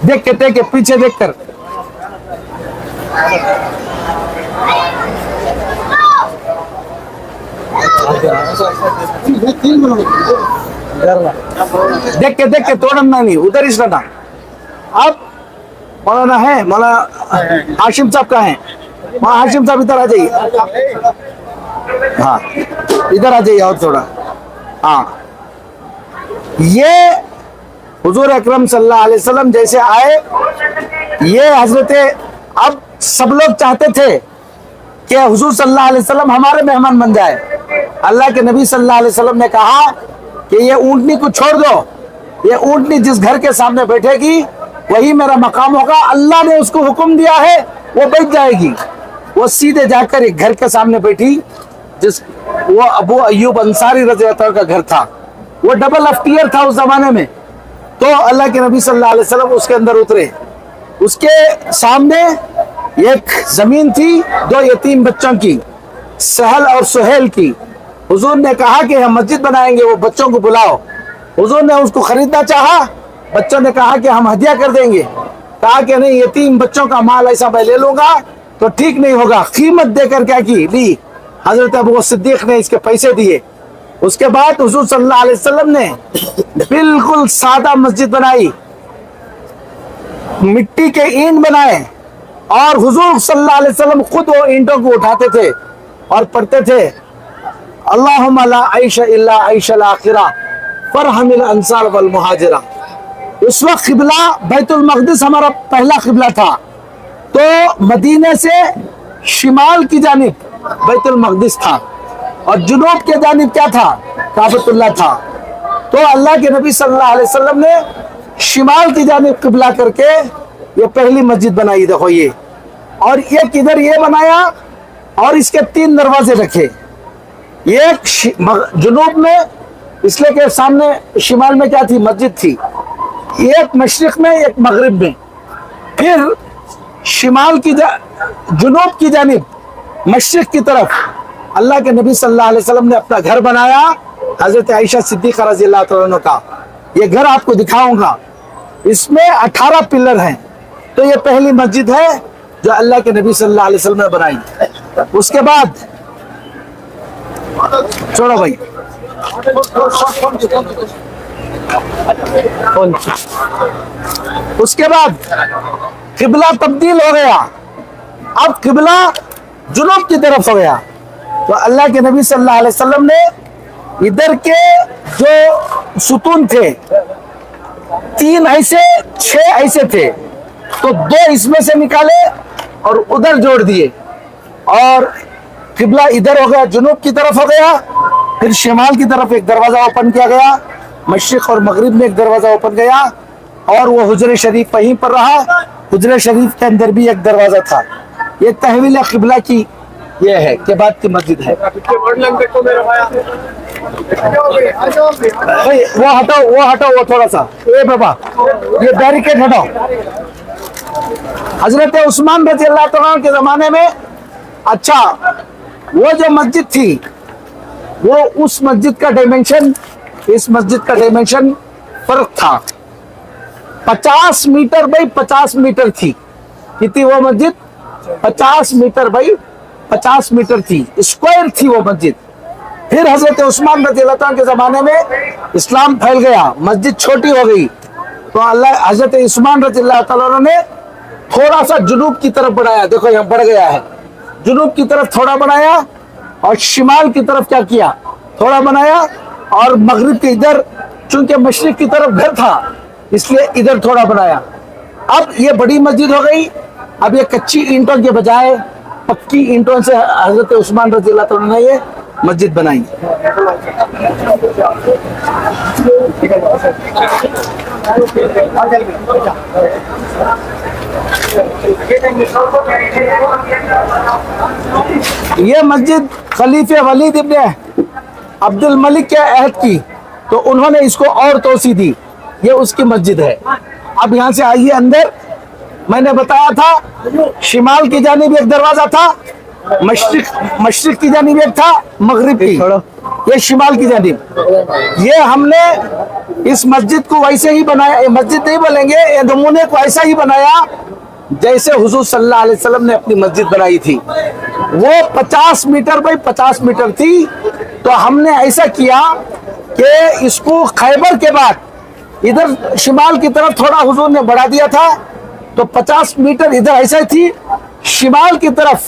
देख के पीछे देखकर, देख के तोड़ना नहीं, उधर ही रहना। अब मौलाना है, मौलाना हाशिम साहब का है, वहाँ हाशिम साहब इधर आ जाइए, हाँ इधर आ जाइए और थोड़ा। हाँ, ये हुजूर अकरम सल्लल्लाहु अलैहि वसल्लम जैसे आए, ये हजरत, अब सब लोग चाहते थे कि हुजूर सल्लल्लाहु अलैहि वसल्लम हमारे मेहमान बन जाए। अल्लाह के नबी सल्लल्लाहु अलैहि वसल्लम ने कहा कि ये ऊंटनी को छोड़ दो, ये ऊंटनी जिस घर के सामने बैठेगी वही मेरा मकाम होगा। अल्लाह ने उसको हुक्म दिया है, वो बैठ जाएगी। वो सीधे जाकर एक घर के सामने बैठी, वो अबू अय्यूब अंसारी रज़ी अल्लाह का घर था। वो डबल अफ्टियर था उस जमाने में। तो अल्लाह के नबी सल्लल्लाहु अलैहि वसल्लम उसके अंदर उतरे। उसके सामने एक जमीन थी, दो यतीम बच्चों की, सहल और सुहेल की। हुजूर ने कहा कि हम मस्जिद बनाएंगे, वो बच्चों को बुलाओ। हुजूर ने उसको खरीदना चाहा, बच्चों ने कहा कि हम हदिया कर देंगे। कहा कि नहीं, यतीम बच्चों का माल ऐसा मैं ले लूंगा तो ठीक नहीं होगा। कीमत देकर क्या की ली, हजरत अबू सिद्दीक ने इसके पैसे दिए। उसके बाद हुजूर सल्लल्लाहु अलैहि वसल्लम ने बिल्कुल सादा मस्जिद बनाई, मिट्टी के ईंट बनाए, और हुजूर सल्लल्लाहु अलैहि वसल्लम खुद वो ईंटों को उठाते थे और पढ़ते थे, अल्लाहुम्मा ला आइशा इल्ला आइशल आखिरा फरहमिल अंसार वल मुहाजिरा। उस वक्त किबला बैतुल मक़दिस हमारा पहला किबला था। तो मदीने से शिमाल की जानिब बैतुल मक़दिस था और जुनूब के जानिब क्या था, काबतुल्लाह था। तो अल्लाह के नबी सल्लल्लाहु अलैहि वसल्लम ने शिमाल की जानिब किबला करके ये पहली मस्जिद बनाई। देखो ये, और एक इधर ये बनाया और इसके 3 दरवाजे रखे, एक जुनूब में, इसलिए के सामने शिमाल में क्या थी, मस्जिद थी, एक मशरिक में एक मगरिब में। फिर शिमाल की जुनूब की जानिब मशरिक की तरफ अल्लाह के नबी सल्लल्लाहु अलैहि वसल्लम ने अपना घर बनाया, हजरत आयशा सिद्दीक़ा रज़ी अल्लाह तआला अन्हा का। ये घर आपको दिखाऊंगा, इसमें 18 पिलर हैं। तो ये पहली मस्जिद है जो अल्लाह के नबी सल्लल्लाहु अलैहि वसल्लम ने बनाई। उसके बाद छोड़ो भाई, उसके बाद किबला तब्दील हो गया। अब किबला जुनूब की तरफ हो गया। तो अल्लाह के नबी सल्लल्लाहु अलैहि वसल्लम ने इधर के जो सुतून थे 3 ऐसे 6 ऐसे थे, तो 2 इसमें से निकाले और उधर जोड़ दिए, और किबला इधर हो गया, जुनूब की तरफ हो गया, फिर शिमाल की तरफ एक दरवाजा ओपन किया गया, मशरिक और मगरिब में एक दरवाजा ओपन गया, और वो हुजरे शरीफ वहीं पर रहा। हुजरे शरीफ के अंदर भी एक दरवाजा था। ये तहवील किबला की ये है के बाद की मस्जिद है। भाई वो हटाओ वो थोड़ा सा, ए बाबा ये बैरिकेड हटाओ। हजरत उस्मान रज़ी अल्लाह तआला के जमाने में, अच्छा वो जो मस्जिद थी, वो उस मस्जिद का डायमेंशन इस मस्जिद का डायमेंशन फर्क था। 50 मीटर बाई 50 मीटर थी। कितनी वो मस्जिद? 50 मीटर बाई 50 मीटर थी, स्क्वायर थी वो मस्जिद। फिर हजरत उस्मान रज़ी अल्लाह तआला के जमाने में इस्लाम फैल गया, मस्जिद छोटी हो गई, तो अल्लाह हजरत उस्मान रज़ी अल्लाह तआला ने थोड़ा सा जुनूब की तरफ बढ़ाया। देखो यहाँ बढ़ गया है, जुनूब की तरफ थोड़ा बढ़ाया, और शिमाल की तरफ क्या किया, थोड़ा बनाया, और मगरिब के इधर, चूंकि मशरिक की तरफ घर था इसलिए इधर थोड़ा बनाया। अब ये बड़ी मस्जिद हो गई। अब ये कच्ची ईंटों के बजाय पक्की ईंटों से हजरत उस्मान रज़ी अल्लाह तआला ने ये मस्जिद बनाई। ये मस्जिद खलीफे वलीद इब्ने अब्दुल मलिक के अहद की, तो उन्होंने इसको और तोसी दी। ये उसकी मस्जिद है। अब यहाँ से आइए अंदर। मैंने बताया था शिमाल की जानिब एक दरवाजा था, मशरिक की जानिब एक था, मगरिब की, ये शिमाल की जानिब। ये हमने इस मस्जिद को वैसे ही बनाया, ये मस्जिद नहीं बोलेंगे, ये नमूने को ऐसा ही बनाया जैसे हुजूर सल्लल्लाहु अलैहि वसल्लम ने अपनी मस्जिद बनाई थी। वो 50 मीटर बाई 50 मीटर थी, तो हमने ऐसा किया कि इसको खैबर के बाद इधर शिमाल की तरफ थोड़ा हुजूर ने बढ़ा दिया था, तो 50 मीटर इधर ऐसा थी। शिमाल की तरफ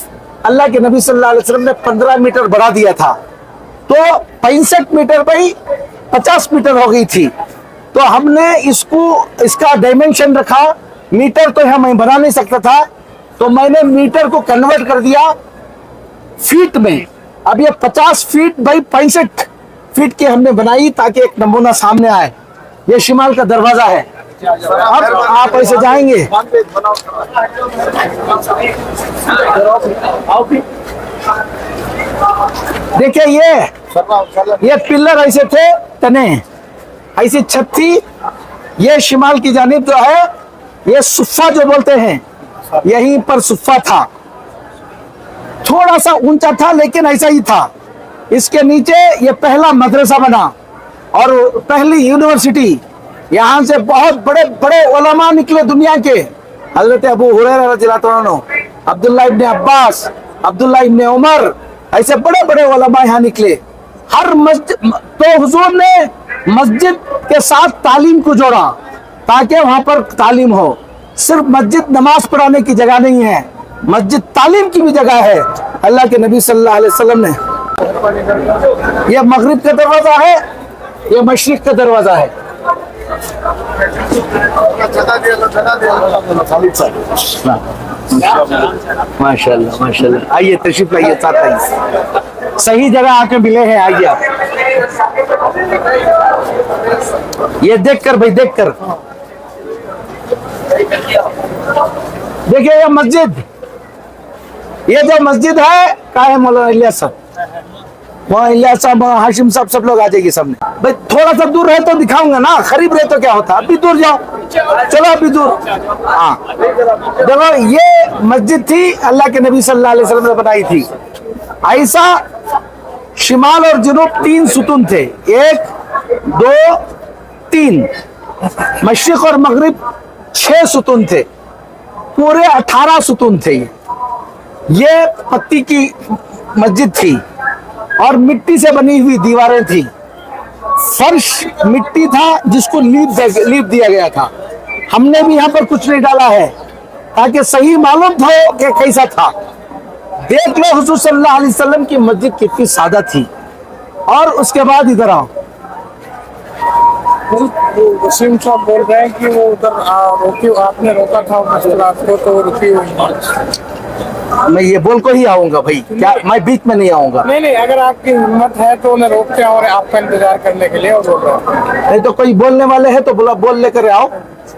अल्लाह के नबी सल्लल्लाहु अलैहि वसल्लम ने 15 मीटर बढ़ा दिया था, तो 65 मीटर बाई 50 मीटर हो गई थी। तो हमने इसका डायमेंशन रखा। मीटर तो यहाँ मैं बना नहीं सकता था, तो मैंने मीटर को कन्वर्ट कर दिया फीट में। अब ये 50 फीट बाई 65 फीट की हमने बनाई ताकि एक नमूना सामने आए। ये शिमाल का दरवाजा है। अब आप ऐसे जाएंगे, देखिए ये पिलर ऐसे थे, तने ऐसी छत थी। ये शिमाल की जानिब जो है, ये सुफ़ा जो बोलते हैं, यहीं पर सुफ़ा था। थोड़ा सा ऊंचा था लेकिन ऐसा ही था। इसके नीचे ये पहला मदरसा बना और पहली यूनिवर्सिटी। यहाँ से बहुत बड़े बड़े उलमा निकले दुनिया के। हजरत अबू हुरैरा रज़ियल्लाहु अन्हु, अब्दुल्ला इब्ने अब्बास, अब्दुल्ला इब्ने उमर, ऐसे बड़े बड़े उलमा यहाँ निकले। हर मस्जिद, तो हुजूर ने मस्जिद के साथ तालीम को जोड़ा ताकि वहाँ पर तालीम हो। सिर्फ मस्जिद नमाज पढ़ाने की जगह नहीं है, मस्जिद तालीम की भी जगह है। अल्लाह के नबी सल्लल्लाहु अलैहि वसल्लम ने, यह मगरिब का दरवाजा है, यह मशरिक का दरवाजा है। माशाल्लाह माशाल्लाह। आइए तशरीफ लाइए, साथ आइए। सही जगह आके मिले हैं, आइए आप। ये देखकर भाई, देखकर देखिए ये मस्जिद, ये जो मस्जिद है का है मौलाना इलियास साहब, वहाँ इलियास साहब, हाशिम साहब, सब लोग आ जाएगी सामने। भाई थोड़ा सा दूर रहे तो दिखाऊंगा ना, करीब रहे तो क्या होता। अभी दूर जाओ, चलो अभी दूर। हाँ देखो, ये मस्जिद थी अल्लाह के नबी सल्लल्लाहु अलैहि वसल्लम ने बनाई थी। ऐसा शिमाल और जुनूब 3 सुतून थे, 1 2 3। मशरिक और मगरिब 6 सुतून थे, पूरे 18 सुतून थे। ये पत्ती की मस्जिद थी और मिट्टी से बनी हुई दीवारें थी। फर्श मिट्टी था जिसको लीप दिया गया था। हमने भी यहाँ पर कुछ नहीं डाला है ताकि सही मालूम हो कि कैसा था। देख लो हुजूर सल्लल्लाहु अलैहि वसल्लम की मस्जिद कितनी सादा थी। और उसके बाद इधर आओ। वसीम साहब बोल रहे हैं कि वो उधर रोकी, आपने रोका था मुश्किलात को तो रुकी हुई है। मैं ये बोल को ही आऊंगा भाई, क्या मैं बीच में नहीं आऊंगा। नहीं, अगर आपकी हिम्मत है तो उन्हें रोकते हैं और आपका इंतजार करने के लिए और बोल रहे हैं। नहीं तो कोई बोलने वाले हैं तो बोल लेकर आओ,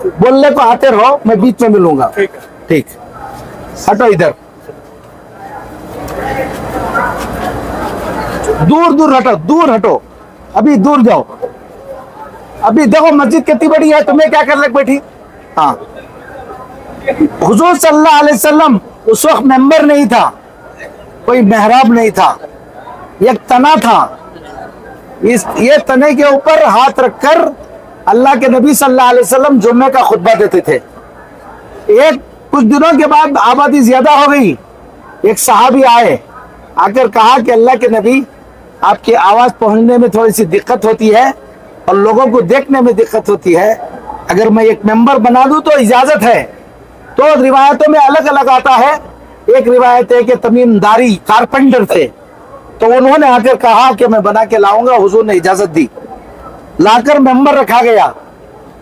बोलने को आते रहो, मैं बीच में मिलूंगा। ठीक है। ठीक, हटो इधर, दूर हटो, दूर हटो, अभी दूर जाओ। अभी देखो मस्जिद कितनी बड़ी है, तुम्हें क्या कर लग बैठी। हाँ, हुजूर सल्लल्लाहु अलैहि वसल्लम उस वक्त मेंबर नहीं था, कोई मेहराब नहीं था, एक तना था। ये तने के ऊपर हाथ रखकर अल्लाह के नबी सल्लल्लाहु अलैहि वसल्लम जुम्मे का खुतबा देते थे। एक कुछ दिनों के बाद आबादी ज्यादा हो गई, एक सहाबी आए, आकर कहा कि अल्लाह के नबी, आपकी आवाज पहुंचने में थोड़ी सी दिक्कत होती है और लोगों को देखने में दिक्कत होती है, अगर मैं एक मेंबर बना दूं तो इजाजत है। तो रिवायतों में अलग अलग आता है, एक रिवायत है कि तमीम दारी कारपेंटर थे, तो उन्होंने आकर कहा कि मैं बना के लाऊंगा, हुजूर ने इजाजत दी, लाकर मेंबर रखा गया।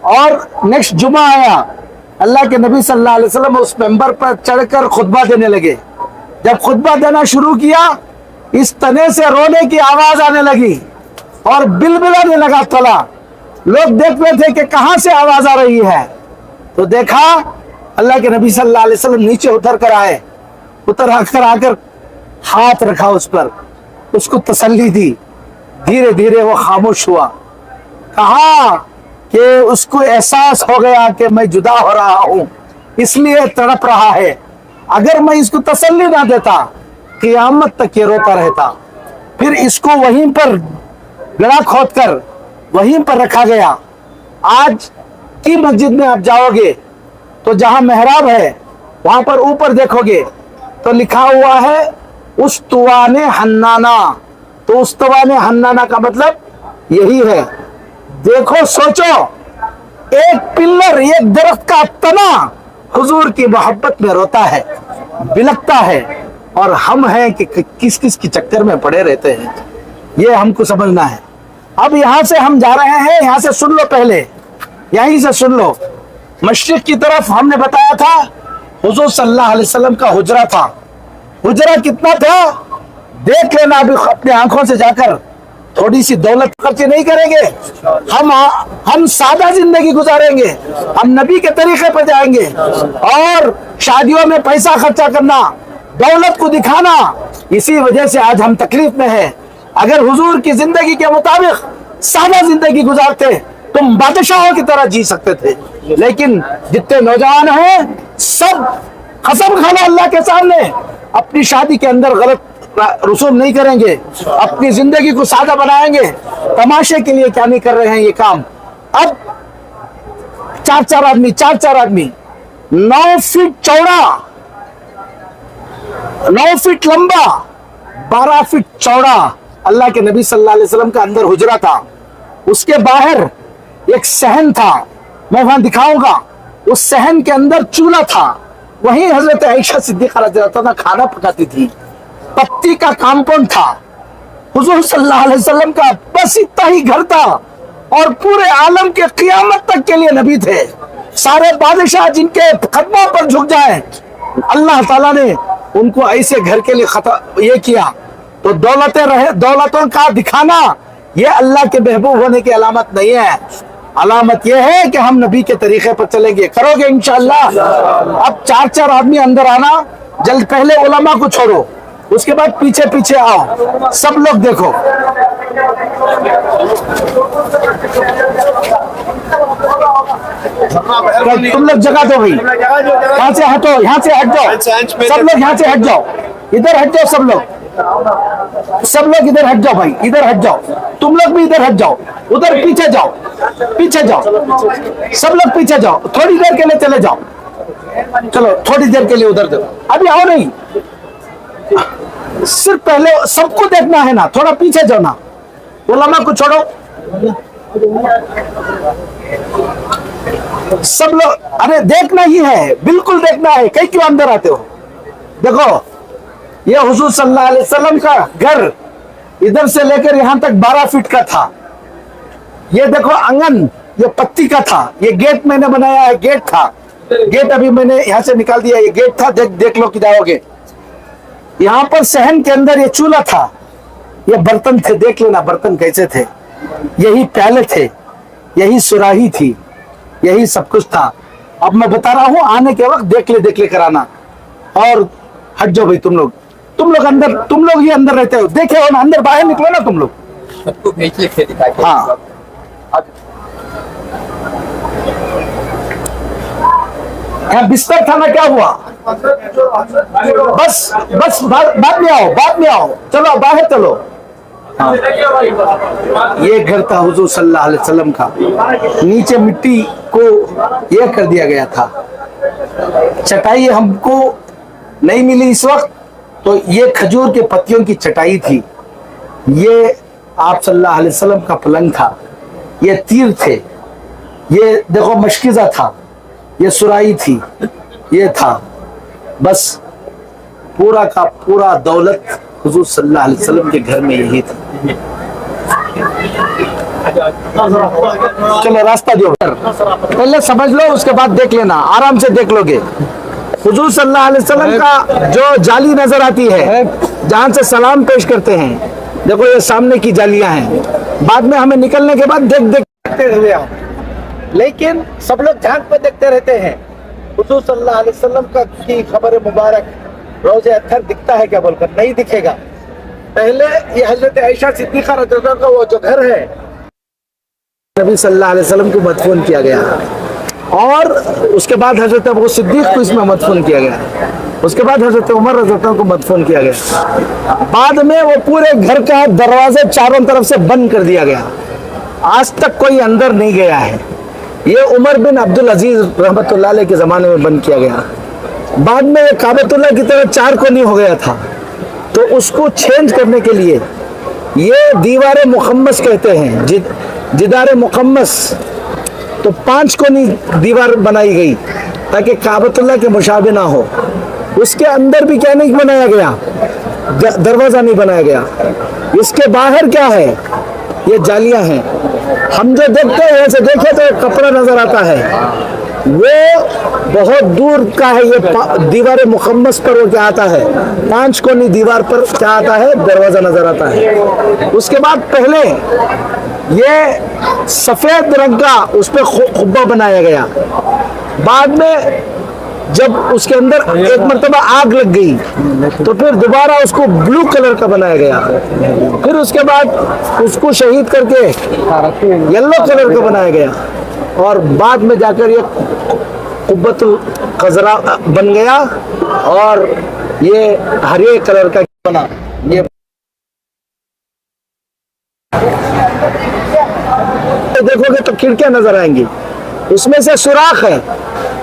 और नेक्स्ट जुमा आया, अल्लाह के नबी सल्लल्लाहु अलैहि वसल्लम उस मेंबर पर चढ़कर खुतबा देने लगे। जब खुतबा देना शुरू किया, इस तने से रोने की आवाज आने लगी और बिलबिलाने लगा तला। लोग देख रहे थे कि कहां से आवाज आ रही है, तो देखा अल्लाह के नबी सल्लल्लाहु अलैहि वसल्लम नीचे उतर कर आए, उतर आकर हाथ रखा उस पर, उसको तसल्ली दी। धीरे धीरे वो खामोश हुआ। कहा कि उसको एहसास हो गया कि मैं जुदा हो रहा हूं, इसलिए तड़प रहा है। अगर मैं इसको तसल्ली ना देता, क़यामत तक ये रोता रहता। फिर इसको वहीं पर गड़ा खोदकर वहीं पर रखा गया। आज की मस्जिद में आप जाओगे तो जहां मेहराब है वहां पर ऊपर देखोगे तो लिखा हुआ है उस्तवाने हन्नाना। तो उस्तवाने हन्नाना का मतलब यही है। देखो, सोचो, एक पिल्लर, एक दरख्त का तना हुजूर की मोहब्बत में रोता है, बिलखता है, और हम हैं कि किस किस के चक्कर में पड़े रहते हैं। ये हमको समझना है। अब यहां से हम जा रहे हैं, यहां से सुन लो, पहले यहीं से सुन लो। मशरिक की तरफ हमने बताया था हुजूर सल्लल्लाहु अलैहि वसल्लम का हुजरा था। हुजरा कितना था देख लेना अभी अपने आंखों से जाकर। थोड़ी सी दौलत खर्चे नहीं करेंगे, हम सादा जिंदगी गुजारेंगे, हम नबी के तरीके पर जाएंगे। और शादियों में पैसा खर्चा करना, दौलत को दिखाना, इसी वजह से आज हम तकलीफ में है। अगर हुजूर की जिंदगी के मुताबिक सादा जिंदगी गुजारते, तुम बादशाहों की तरह जी सकते थे। लेकिन जितने नौजवान हैं सब कसम खाना अल्लाह के सामने, अपनी शादी के अंदर गलत रसूम नहीं करेंगे, अपनी जिंदगी को सादा बनाएंगे। तमाशे के लिए क्या नहीं कर रहे हैं ये काम। अब चार चार आदमी 9 फीट चौड़ा, 9 फीट लंबा, 12 फीट चौड़ा अल्लाह के नबी सल्लल्लाहु अलैहि वसल्लम का अंदर हुजरा था। उसके बाहर एक सहन था, मैं वहां दिखाऊंगा। उस सहन के अंदर चूल्हा था, वहीं हजरत आयशा सिद्दीक़ा रज़ियल्लाहु अन्हा खाना पकाती थी। पत्ती का कंपाउंड था। हुजूर सल्लल्लाहु अलैहि वसल्लम का बस इतना ही घर था और पूरे आलम के क़यामत तक के लिए नबी थे। सारे बादशाह जिनके कदमों पर झुक जाए, अल्लाह ताला ने उनको ऐसे घर के लिए ये किया। तो दौलतों का दिखाना ये अल्लाह के महबूब होने की अलामत नहीं है। अलामत यह है कि हम नबी के तरीके पर चलेंगे। करोगे इंशाअल्लाह। अब 4 आदमी अंदर आना जल्द। पहले उलमा को छोड़ो, उसके बाद पीछे पीछे आओ। सब लोग देखो, तुम लोग जगह दो भाई। यहाँ से हटो, यहाँ से हट जाओ, सब लोग यहाँ से हट जाओ, इधर हट जाओ, सब लोग इधर हट जाओ भाई, इधर हट जाओ। तुम लोग भी इधर हट जाओ, उधर पीछे जाओ, पीछे जाओ, सब लोग पीछे जाओ। थोड़ी देर के लिए चले जाओ, चलो थोड़ी देर के लिए उधर दो। अभी आओ नहीं, सिर्फ पहले सबको देखना है ना, थोड़ा पीछे जाओ ना। उलमा को छोड़ो, सब लोग, अरे देखना ही है, बिल्कुल देखना है। कहीं क्यों अंदर आते हो? देखो, ये हुजूर सल्लल्लाहु अलैहि वसल्लम का घर, इधर से लेकर यहाँ तक 12 फीट का था। ये देखो आंगन, ये पत्ती का था। ये गेट मैंने बनाया है, गेट था। गेट अभी मैंने यहाँ से निकाल दिया। ये गेट था, देख लो कि जाओगे। यहाँ पर सहन के अंदर ये चूल्हा था, ये बर्तन थे, देख लेना बर्तन कैसे थे। यही प्याले थे, यही सुराही थी, यही सब कुछ था। अब मैं बता रहा हूँ, आने के वक्त देख ले कराना। और हट जाओ भाई, तुम लोग अंदर, तुम लोग ही अंदर रहते हो, देखे हो ना, अंदर बाहर निकलो ना तुम लोग। हाँ, यहाँ बिस्तर था ना, क्या हुआ? बस बाद में आओ, चलो बाहर चलो। हाँ। ये घर था हुजूर सल्लल्लाहु अलैहि वसल्लम का। नीचे मिट्टी को यह कर दिया गया था। चटाई हमको नहीं मिली इस वक्त, तो ये खजूर के पत्तियों की चटाई थी। ये आप सल्लल्लाहु अलैहि वसल्लम का पलंग था। ये तीर थे। ये देखो मशकिज़ा था। ये सुराही थी। ये था। बस पूरा का पूरा दौलत हुजूर सल्लल्लाहु अलैहि वसल्लम के घर में यही थी। चलो रास्ता दो, पहले समझ लो, उसके बाद देख लेना, आराम से देख लोगे। हुजूर सल्लल्लाहु अलैहि वसल्लम का जो जाली नजर आती है, जहां से सलाम पेश करते हैं, देखो ये सामने की जालियां हैं। बाद में हमें निकलने के बाद देखते हुए आओ, लेकिन सब लोग झांक पे देखते रहते हैं। हुजूर सल्लल्लाहु अलैहि वसल्लम का की खबर मुबारक रोज़े अत्थर दिखता है क्या बोलकर? नहीं दिखेगा। पहले ये हजरत आयशा सिद्दीक़ा रज़ियल्लाहु अन्हा का वो जो घर है, नबी सल्लल्लाहु अलैहि वसल्लम को मदफून किया गया, और उसके बाद हजरत अबू सिद्दीक़ को इसमें मदफून किया गया, उसके बाद हजरत उमर रज़ियल्लाहु अन्हु को मदफून किया गया। बाद में वो पूरे घर का दरवाजे चारों तरफ से बंद कर दिया गया, आज तक कोई अंदर नहीं गया है। ये उमर बिन अब्दुल अजीज रहमतुल्लाह अलैह के ज़माने में बंद किया गया। बाद में ये काबतुल्लाह की तरह 4 कोनी हो गया था, तो उसको चेंज करने के लिए ये दीवार मुकम्मस कहते हैं, जिदार मुकम्मस। तो 5 कोनी दीवार बनाई गई ताकि काबतुल्लाह के मुशाबे ना हो। उसके अंदर भी क्या नहीं बनाया गया, दरवाजा नहीं बनाया गया। इसके बाहर क्या है? ये जालियां हैं। हम जो देखते हैं, ऐसे देखे तो कपड़ा नजर आता है, वो बहुत दूर का है। ये दीवार मुकम्मस पर वो क्या आता है, 5 कोनी दीवार पर क्या आता है, दरवाजा नजर आता है। उसके बाद पहले ये सफेद रंग का उस पर खुब्बा बनाया गया। बाद में जब उसके अंदर एक मर्तबा आग लग गई, तो फिर दोबारा उसको ब्लू कलर का बनाया गया। फिर उसके बाद उसको शहीद करके येलो कलर का बनाया गया, और बाद में जाकर ये कुब्बतुल खजरा बन गया, और ये हरे कलर का बना। ये देखोगे तो खिड़कियां नजर आएंगी, उसमें से सुराख है।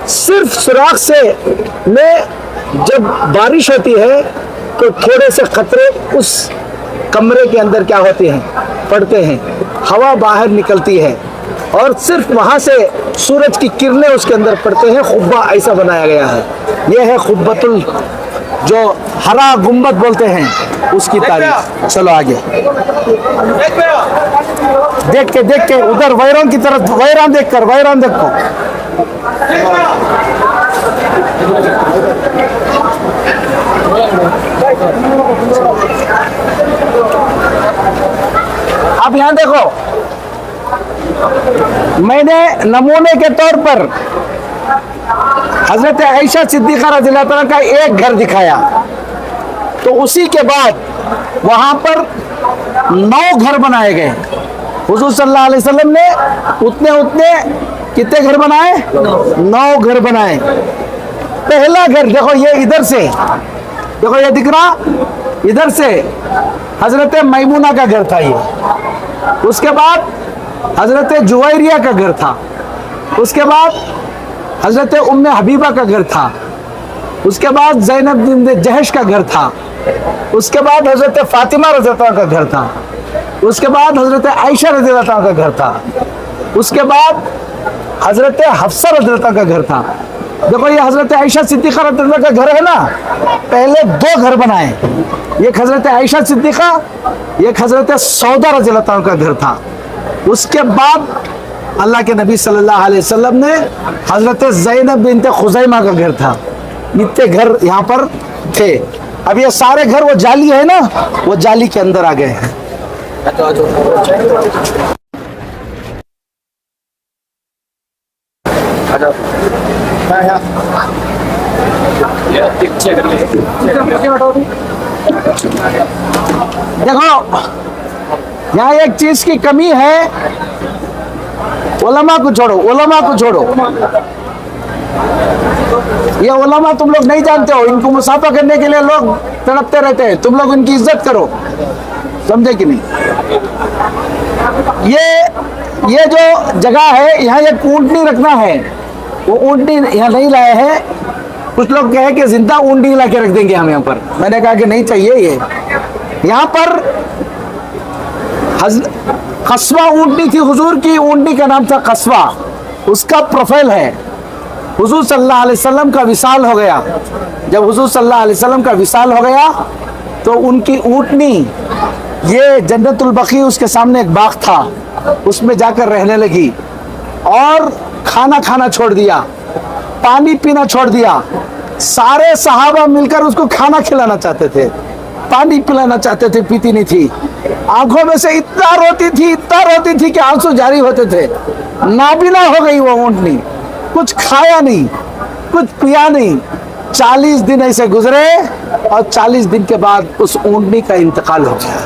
सिर्फ सुराख से में जब बारिश होती है तो थोड़े से खतरे उस कमरे के अंदर क्या होते हैं, पड़ते हैं, हवा बाहर निकलती है, और सिर्फ वहां से सूरज की किरणें उसके अंदर पड़ते हैं। खुब्बा ऐसा बनाया गया है। यह है खुब्बतुल, जो हरा गुम्बद बोलते हैं, उसकी तारीफ। चलो आगे देख के उधर वैरान की तरफ, वैरान देखो। अब यहां देखो, मैंने नमूने के तौर पर हजरत आयशा सिद्दीक़ा रज़ियल्लाहु अन्हा का एक घर दिखाया, तो उसी के बाद वहां पर 9 घर बनाए गए। हुजूर सल्लल्लाहु अलैहि वसल्लम ने उतने कितने घर बनाए? 9 घर बनाए। पहला घर देखो, ये इधर से देखो, ये दिख रहा, इधर से हजरत मैमूना का घर था ये। उसके बाद हजरत जुवैरिया का घर था। उसके बाद हजरत उम्मे हबीबा का घर था। उसके बाद ज़ैनब बिन्त जहश का घर था। उसके बाद हजरत फातिमा रज़ियल्लाहु अन्हा का घर था। उसके बाद हजरत आयशा रज़ियल्लाहु अन्हा का घर था। उसके बाद हजरत हफ्सा रज़ियल्लाहु अन्हा का घर था। देखो ये हजरत आयशा सिद्दीका रज़ियल्लाहु अन्हा का घर है ना, पहले 2 घर बनाए, एक हजरत आयशा सिद्दीका, एक हजरत सौदा रज़ियल्लाहु अन्हा का घर था। उसके बाद अल्लाह के नबी सल्लल्लाहु अलैहि वसल्लम ने हजरत ज़ैनब बिन्त खुज़ैमा का घर था। इतने घर यहाँ पर थे। अब ये सारे घर वो जाली है ना, वो जाली के अंदर आ गए हैं। देखो यहाँ एक चीज की कमी है, उलमा को छोड़ो, उलमा को छोड़ो, ये उलमा तुम लोग नहीं जानते हो, इनको मुसाफा करने के लिए लोग तड़पते रहते हैं, तुम लोग इनकी इज्जत करो, समझे कि नहीं। ये जो जगह है यहाँ एक ऊँटनी रखना है, वो ऊँटनी यहाँ नहीं लाए हैं। कुछ लोग कहे कि जिंदा ऊँटनी ला के रख देंगे हम यहाँ पर, मैंने कहा कि नहीं चाहिए। ये यहाँ पर कस्बा ऊँटनी थी, हुजूर की ऊँटनी का नाम था कस्बा, उसका प्रोफाइल है। हुजूर सल्लल्लाहु अलैहि वसल्लम का विसाल हो गया, जब हुजूर सल्लल्लाहु अलैहि वसल्लम का विसाल हो गया तो उनकी ऊँटनी ये जन्नतुल बकी, उसके सामने एक बाग था, उसमें जाकर रहने लगी और खाना खाना छोड़ दिया, पानी पीना छोड़ दिया। सारे सहाबा मिलकर उसको खाना खिलाना चाहते थे, पानी पिलाना चाहते थे, पीती नहीं थी। आंखों में से इतना रोती थी कि आंसू जारी होते थे। नाबिना हो गई वो ऊँटनी, कुछ खाया नहीं, कुछ पिया नहीं। 40 दिन ऐसे गुजरे और 40 दिन के बाद उस ऊँटनी का इंतकाल हो गया।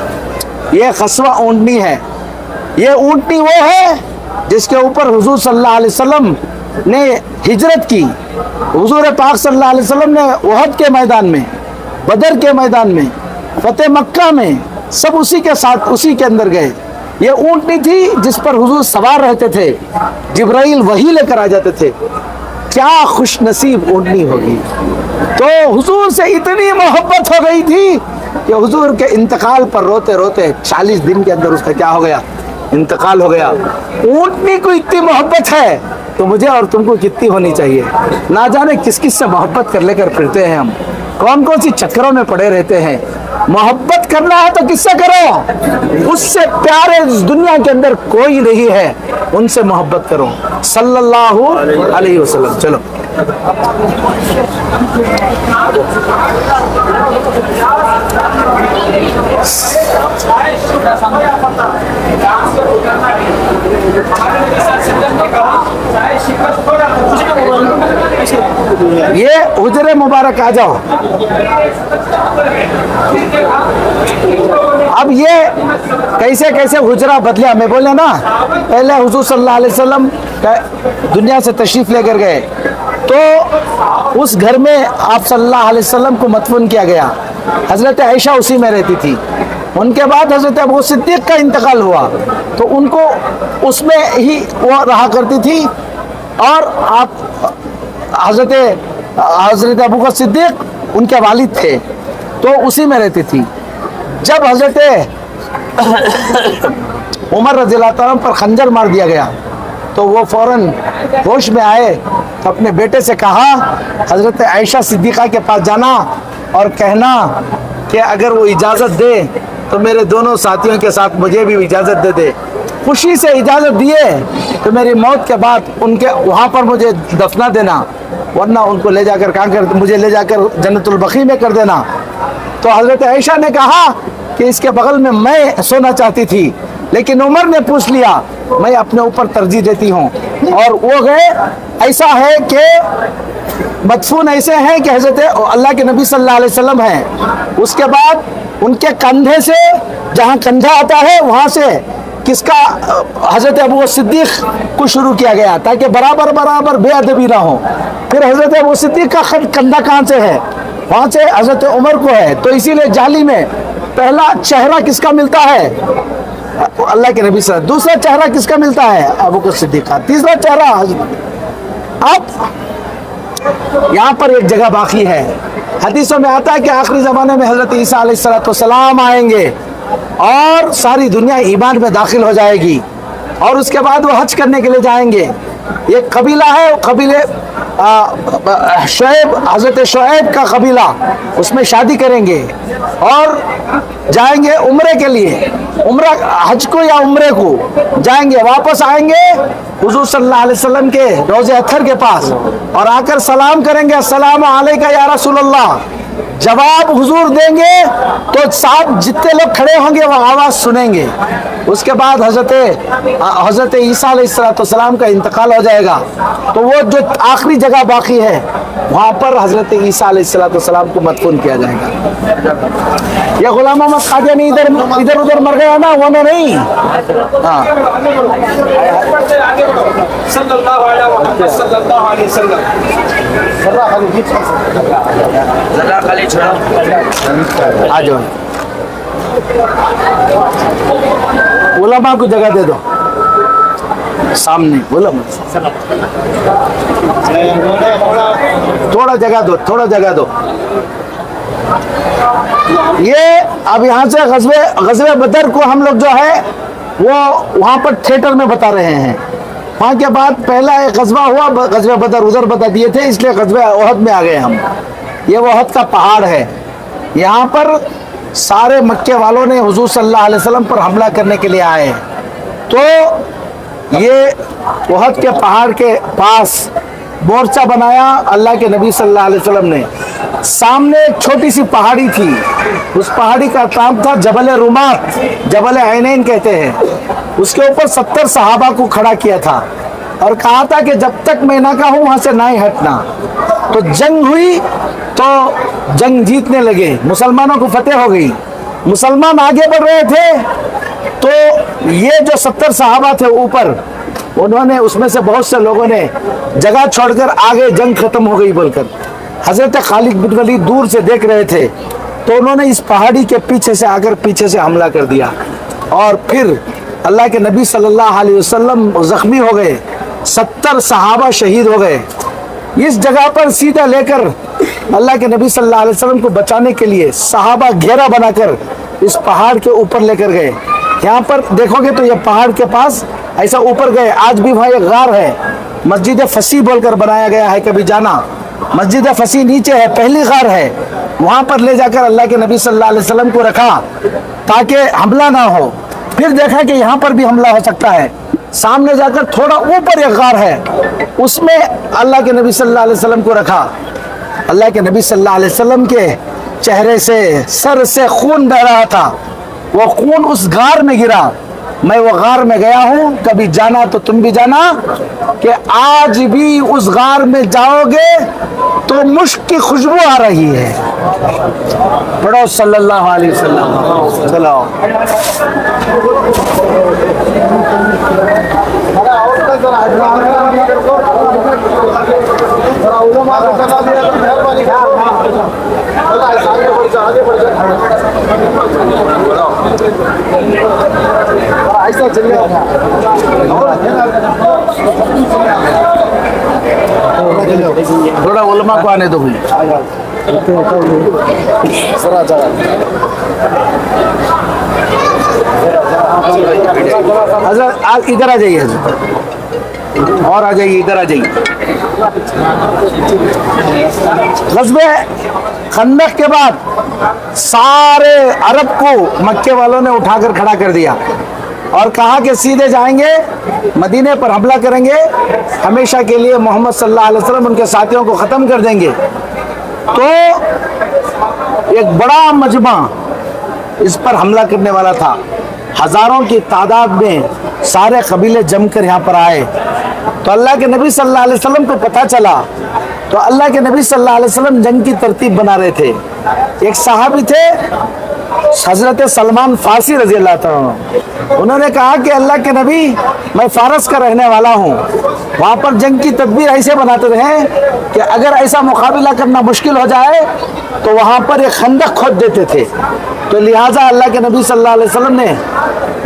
ये कस्बा ऊँटनी है। ये ऊँटनी वो है जिसके ऊपर हुजूर सल्लल्लाहु अलैहि वसल्लम ने हिजरत की। हुजूर पाक सल्लल्लाहु अलैहि वसल्लम ने उहद के मैदान में, बदर के मैदान में, फतेह मक्का में, सब उसी के साथ, उसी के अंदर गए। ये ऊँटनी थी जिस पर हुजूर सवार रहते थे, जिब्राइल वही लेकर आ जाते थे। क्या खुश नसीब ऊँटनी होगी। तो हुजूर से इतनी मोहब्बत हो गई थी कि हुजूर के इंतकाल पर रोते रोते 40 दिन के अंदर उसका क्या हो गया, इंतकाल हो गया। ऊँटनी को इतनी मोहब्बत है तो मुझे और तुमको कितनी होनी चाहिए। ना जाने किस किस से मोहब्बत कर लेकर फिरते हैं हम, कौन कौन सी चक्करों में पड़े रहते हैं। मोहब्बत करना है तो किससे करो, उससे प्यारे इस दुनिया के अंदर कोई नहीं है, उनसे मोहब्बत करो। सल्लल्लाहु अलैहि वसल्लम। चलो ये हुजरे मुबारक आ जाओ। अब ये कैसे कैसे हुजरा बदला, मैं बोले ना, पहले हुजूर सल्लल्लाहु अलैहि वसल्लम दुनिया से तशरीफ लेकर गए तो उस घर में आप सल्लल्लाहु अलैहि वसल्लम को मदफून किया गया। हजरत आयशा उसी में रहती थी। उनके बाद हजरत अबू सिद्दीक का इंतकाल हुआ तो उनको उसमें ही वो रहा करती थी और आप हजरत अबू बकर सिद्दीक उनके वालिद थे तो उसी में रहती थी। जब हजरत उमर रज़ियल्लाहु अन्हु पर खंजर मार दिया गया तो वो फौरन होश में आए तो अपने बेटे से कहा हजरत आयशा सिद्दीक़ा के पास जाना और कहना कि अगर वो इजाज़त दे तो मेरे दोनों साथियों के साथ मुझे भी इजाज़त दे दे। खुशी से इजाज़त दिए तो मेरी मौत के बाद उनके वहाँ पर मुझे दफना देना, वरना उनको ले जाकर कहाँ कर, मुझे ले जाकर जन्नतुल बकी में कर देना। तो हजरत आयशा ने कहा कि इसके बगल में मैं सोना चाहती थी, लेकिन उमर ने पूछ लिया, मैं अपने ऊपर तरजीह देती हूँ। और वो गए। ऐसा है कि मदफून ऐसे हैं कि हजरत अल्लाह के नबी सल्लल्लाहु अलैहि वसल्लम हैं, उसके बाद उनके कंधे से, जहाँ कंधा आता है वहाँ से किसका, हजरत अबू सिद्दीक को शुरू किया गया ताकि बराबर बराबर बेअदबी ना हो। फिर हजरत अबू सिद्दीक का कंधा कहाँ से है, वहाँ से हजरत उमर को है। तो इसीलिए जाली में पहला चेहरा किसका मिलता है, अल्लाह के नबी सल्लल्लाहु। दूसरा चेहरा किसका मिलता है, अबू बकर सिद्दीक का। तीसरा चेहरा। अब यहाँ पर एक जगह बाकी है। हदीसों में आता है कि आखिरी ज़माने में हज़रत ईसा अलैहिस्सलाम आएंगे और सारी दुनिया ईमान में दाखिल हो जाएगी और उसके बाद वो हज करने के लिए जाएंगे। एक कबीला है, वो कबीले शुएब, हजरत शुएब का कबीला, उसमें शादी करेंगे और जाएंगे उम्रे के लिए, उम्रा हज को या उम्रे को जाएंगे, वापस आएंगे हुजूर सल्लल्लाहु अलैहि वसल्लम के रोज़े अत्थर के पास और आकर सलाम करेंगे, अस्सलामु अलैका या रसूलल्लाह। जवाब हुजूर देंगे तो साथ जितने लोग खड़े होंगे वो आवाज सुनेंगे। उसके बाद हजरत ईसा अलैहिस्सलाम का इंतकाल हो जाएगा, तो वो जो आखिरी जगह बाकी है वहां पर हजरत ईसा अलैहिस्सलाम को मदफून किया जाएगा। ये गुलाम मोहम्मद कादियानी इधर उधर मर गया ना, वो नहीं। हाँ, आ जाओ, उलमा को जगह दे दो सामने, बोलो थोड़ा जगह दो, थोड़ा जगह दो। ये अब यहाँ से गज़वे बदर को हम लोग जो है वो वहाँ पर थिएटर में बता रहे हैं। वहाँ के बाद पहला एक गज़वा हुआ, गज़वे बदर उधर बता दिए थे, इसलिए गज़वे ओहद में आ गए हम। ये ओहद का पहाड़ है, यहाँ पर सारे मक्के वालों ने हुजूर सल्लल्लाहु अलैहि वसल्लम पर हमला करने के लिए आए। तो ये ओहद के पहाड़ के पास मोर्चा बनाया अल्लाह के नबी सल्लल्लाहु अलैहि वसल्लम ने। सामने एक छोटी सी पहाड़ी थी, उस पहाड़ी का नाम था जबल रुमात, जबल ऐनैन कहते हैं। उसके ऊपर 70 सहाबा को खड़ा किया था और कहा था कि जब तक मैं ना कहूँ वहां से ना ही हटना। तो जंग हुई तो जंग जीतने लगे, मुसलमानों को फतेह हो गई, मुसलमान आगे बढ़ रहे थे। तो ये जो 70 सहाबा थे ऊपर, उन्होंने उसमें से बहुत से लोगों ने जगह छोड़कर आगे जंग खत्म हो गई बोलकर, हजरत खालिद बिन वलीद दूर से देख रहे थे, तो उन्होंने इस पहाड़ी के पीछे से आकर पीछे से हमला कर दिया और फिर अल्लाह के नबी सल्लल्लाहु अलैहि वसल्लम जख्मी हो गए, 70 सहाबा शहीद हो गए। इस जगह पर सीधा लेकर अल्लाह के नबी सल्लल्लाहु अलैहि वसल्लम को बचाने के लिए सहाबा घेरा बनाकर इस पहाड़ के ऊपर लेकर गए। यहाँ पर देखोगे तो ये पहाड़ के पास ऐसा ऊपर गए, आज भी वहाँ एक गार है, मस्जिद फसी बोलकर बनाया गया है, कभी जाना। मस्जिद फसी नीचे है, पहली गार है, वहाँ पर ले जाकर अल्लाह के नबी सल्लल्लाहु अलैहि वसल्लम को रखा ताकि हमला ना हो। फिर देखा कि यहाँ पर भी हमला हो सकता है, सामने जाकर थोड़ा ऊपर एक गार है, उसमें अल्लाह के नबी सल्लल्लाहु अलैहि वसल्लम को रखा। अल्लाह के नबी सल्लल्लाहु अलैहि वसल्लम के चेहरे से, सर से खून बह रहा था, वो खून उस गार में गिरा। मैं वो गार में गया हूँ, कभी जाना तो तुम भी जाना, कि आज भी उस गार में जाओगे तो मुश्क की खुशबू आ रही है। पढ़ो सल्लल्लाहु अलैहि वसल्लम। चलो ऐसा चलिए, थोड़ा उलमा को आने दो भाई। हज़रत आज इधर आ जाइए, और आ जाइए, इधर आ जाइए। ग़ज़वे खंदक के बाद सारे अरब को मक्के वालों ने उठाकर खड़ा कर दिया और कहा कि सीधे जाएंगे मदीने पर हमला करेंगे, हमेशा के लिए मोहम्मद सल्लल्लाहु अलैहि वसल्लम उनके साथियों को ख़त्म कर देंगे। तो एक बड़ा मजमा इस पर हमला करने वाला था, हज़ारों की तादाद में सारे कबीले जमकर यहाँ पर आए। तो अल्लाह के नबी सल्लल्लाहु अलैहि वसल्लम को पता चला, तो अल्लाह के नबी सल्लल्लाहु अलैहि वसल्लम जंग की तरतीब बना रहे थे। एक सहाबी थे हजरत सलमान फारसी रजी अल्लाह तआला, उन्होंने कहा कि अल्लाह के नबी, मैं फारस का रहने वाला हूँ, वहाँ पर जंग की तदबीर ऐसे बनाते रहे कि अगर ऐसा मुकाबला करना मुश्किल हो जाए तो वहाँ पर एक खंदक खोद देते थे। तो लिहाजा अल्लाह के नबी सल्लल्लाहु अलैहि वसल्लम ने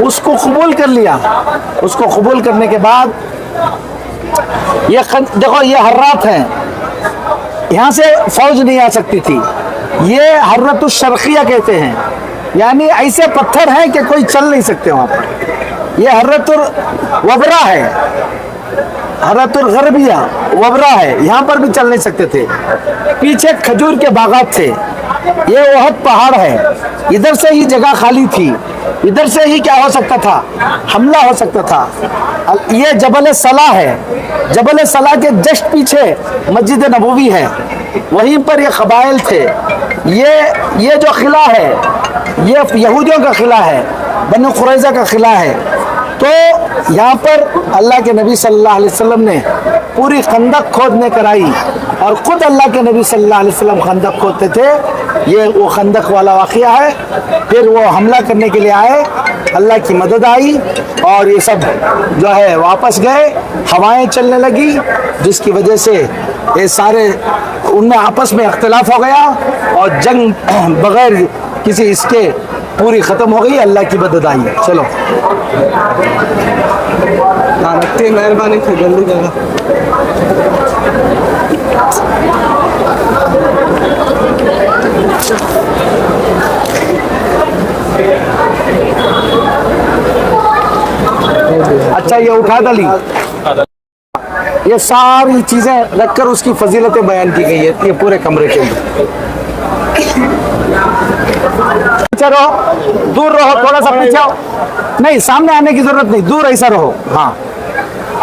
उसको कबूल कर लिया। उसको कबूल करने के बाद ये देखो, ये हर्रात हैं, यहाँ से फौज नहीं आ सकती थी। ये हर्रतुश शर्किया कहते हैं, यानी ऐसे पत्थर हैं कि कोई चल नहीं सकते वहाँ पर। ये हर्रतुल वबरा है, हरतुल गरबिया वबरा है, यहाँ पर भी चल नहीं सकते थे। पीछे खजूर के बागात थे। ये ओहद पहाड़ है, इधर से ही जगह खाली थी, इधर से ही क्या हो सकता था, हमला हो सकता था। ये जबल सला है, जबल सला के जस्ट पीछे मस्जिद नबवी है, वहीं पर ये कबाइल थे। ये जो किला है ये यहूदियों का किला है, बनु कुरैज़ा का किला है। तो यहाँ पर अल्लाह के नबी सल्लल्लाहु अलैहि वसल्लम ने पूरी खंदक खोदने कराई और खुद अल्लाह के नबी सल्लल्लाहु अलैहि वसल्लम खंदक खोदते थे। ये वो खंदक वाला वाक़या है। फिर वो हमला करने के लिए आए, अल्लाह की मदद आई और ये सब जो है वापस गए। हवाएं चलने लगी जिसकी वजह से ये सारे उनमें आपस में इख्तिलाफ हो गया और जंग बगैर किसी इसके पूरी ख़त्म हो गई। अल्लाह की मदद आई। चलो रखते मेहरबानी से जल्दी जगह। अच्छा ये उठा डाली, ये सारी चीजें रखकर उसकी फजीलतें बयान की गई है ये पूरे कमरे के अंदर। पीछे रहो, दूर रहो, थोड़ा सा पीछे आओ। नहीं, सामने आने की जरूरत नहीं, दूर ऐसा रहो। हाँ,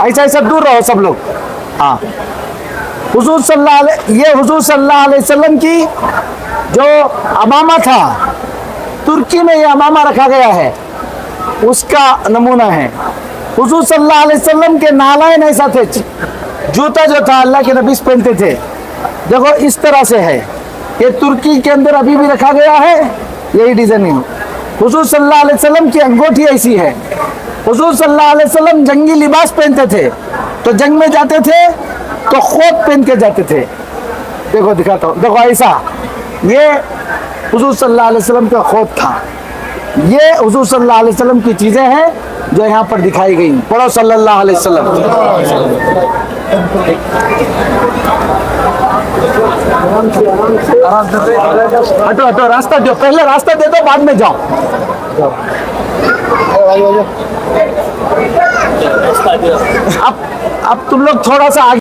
ऐसा ऐसा दूर रहो सब लोग। हाँ, हुजूर सल्लल्लाहु अलैहि वसल्लम की जो अमामा था, तुर्की में ये अमामा रखा गया है, उसका नमूना है। हुजूर सल्लल्लाहु अलैहि वसल्लम के नालायन ऐसा थे, जूता जो था अल्लाह के नबी पहनते थे, देखो इस तरह से है। ये तुर्की के अंदर अभी भी रखा गया है, यही डिजाइनिंग। हुजूर सल्लल्लाहु अलैहि वसल्लम की अंगूठी ऐसी है। हुजूर सल्लल्लाहु अलैहि वसल्लम जंगी लिबास पहनते थे, तो जंग में जाते थे तो खोत पहन के जाते थे। देखो दिखाता हूँ, देखो ऐसा, ये हुजूर सल्लल्लाहु अलैहि वसल्लम का खोत था। ये हुजूर सल्लल्लाहु अलैहि वसल्लम की चीजें हैं जो यहाँ पर दिखाई गई। पढ़ो सल्लल्लाहु अलैहि वसल्लम। हटो हटो, रास्ता दो, पहले रास्ता दे दो, बाद में जाओ। अब तुम लोग थोड़ा सा आगे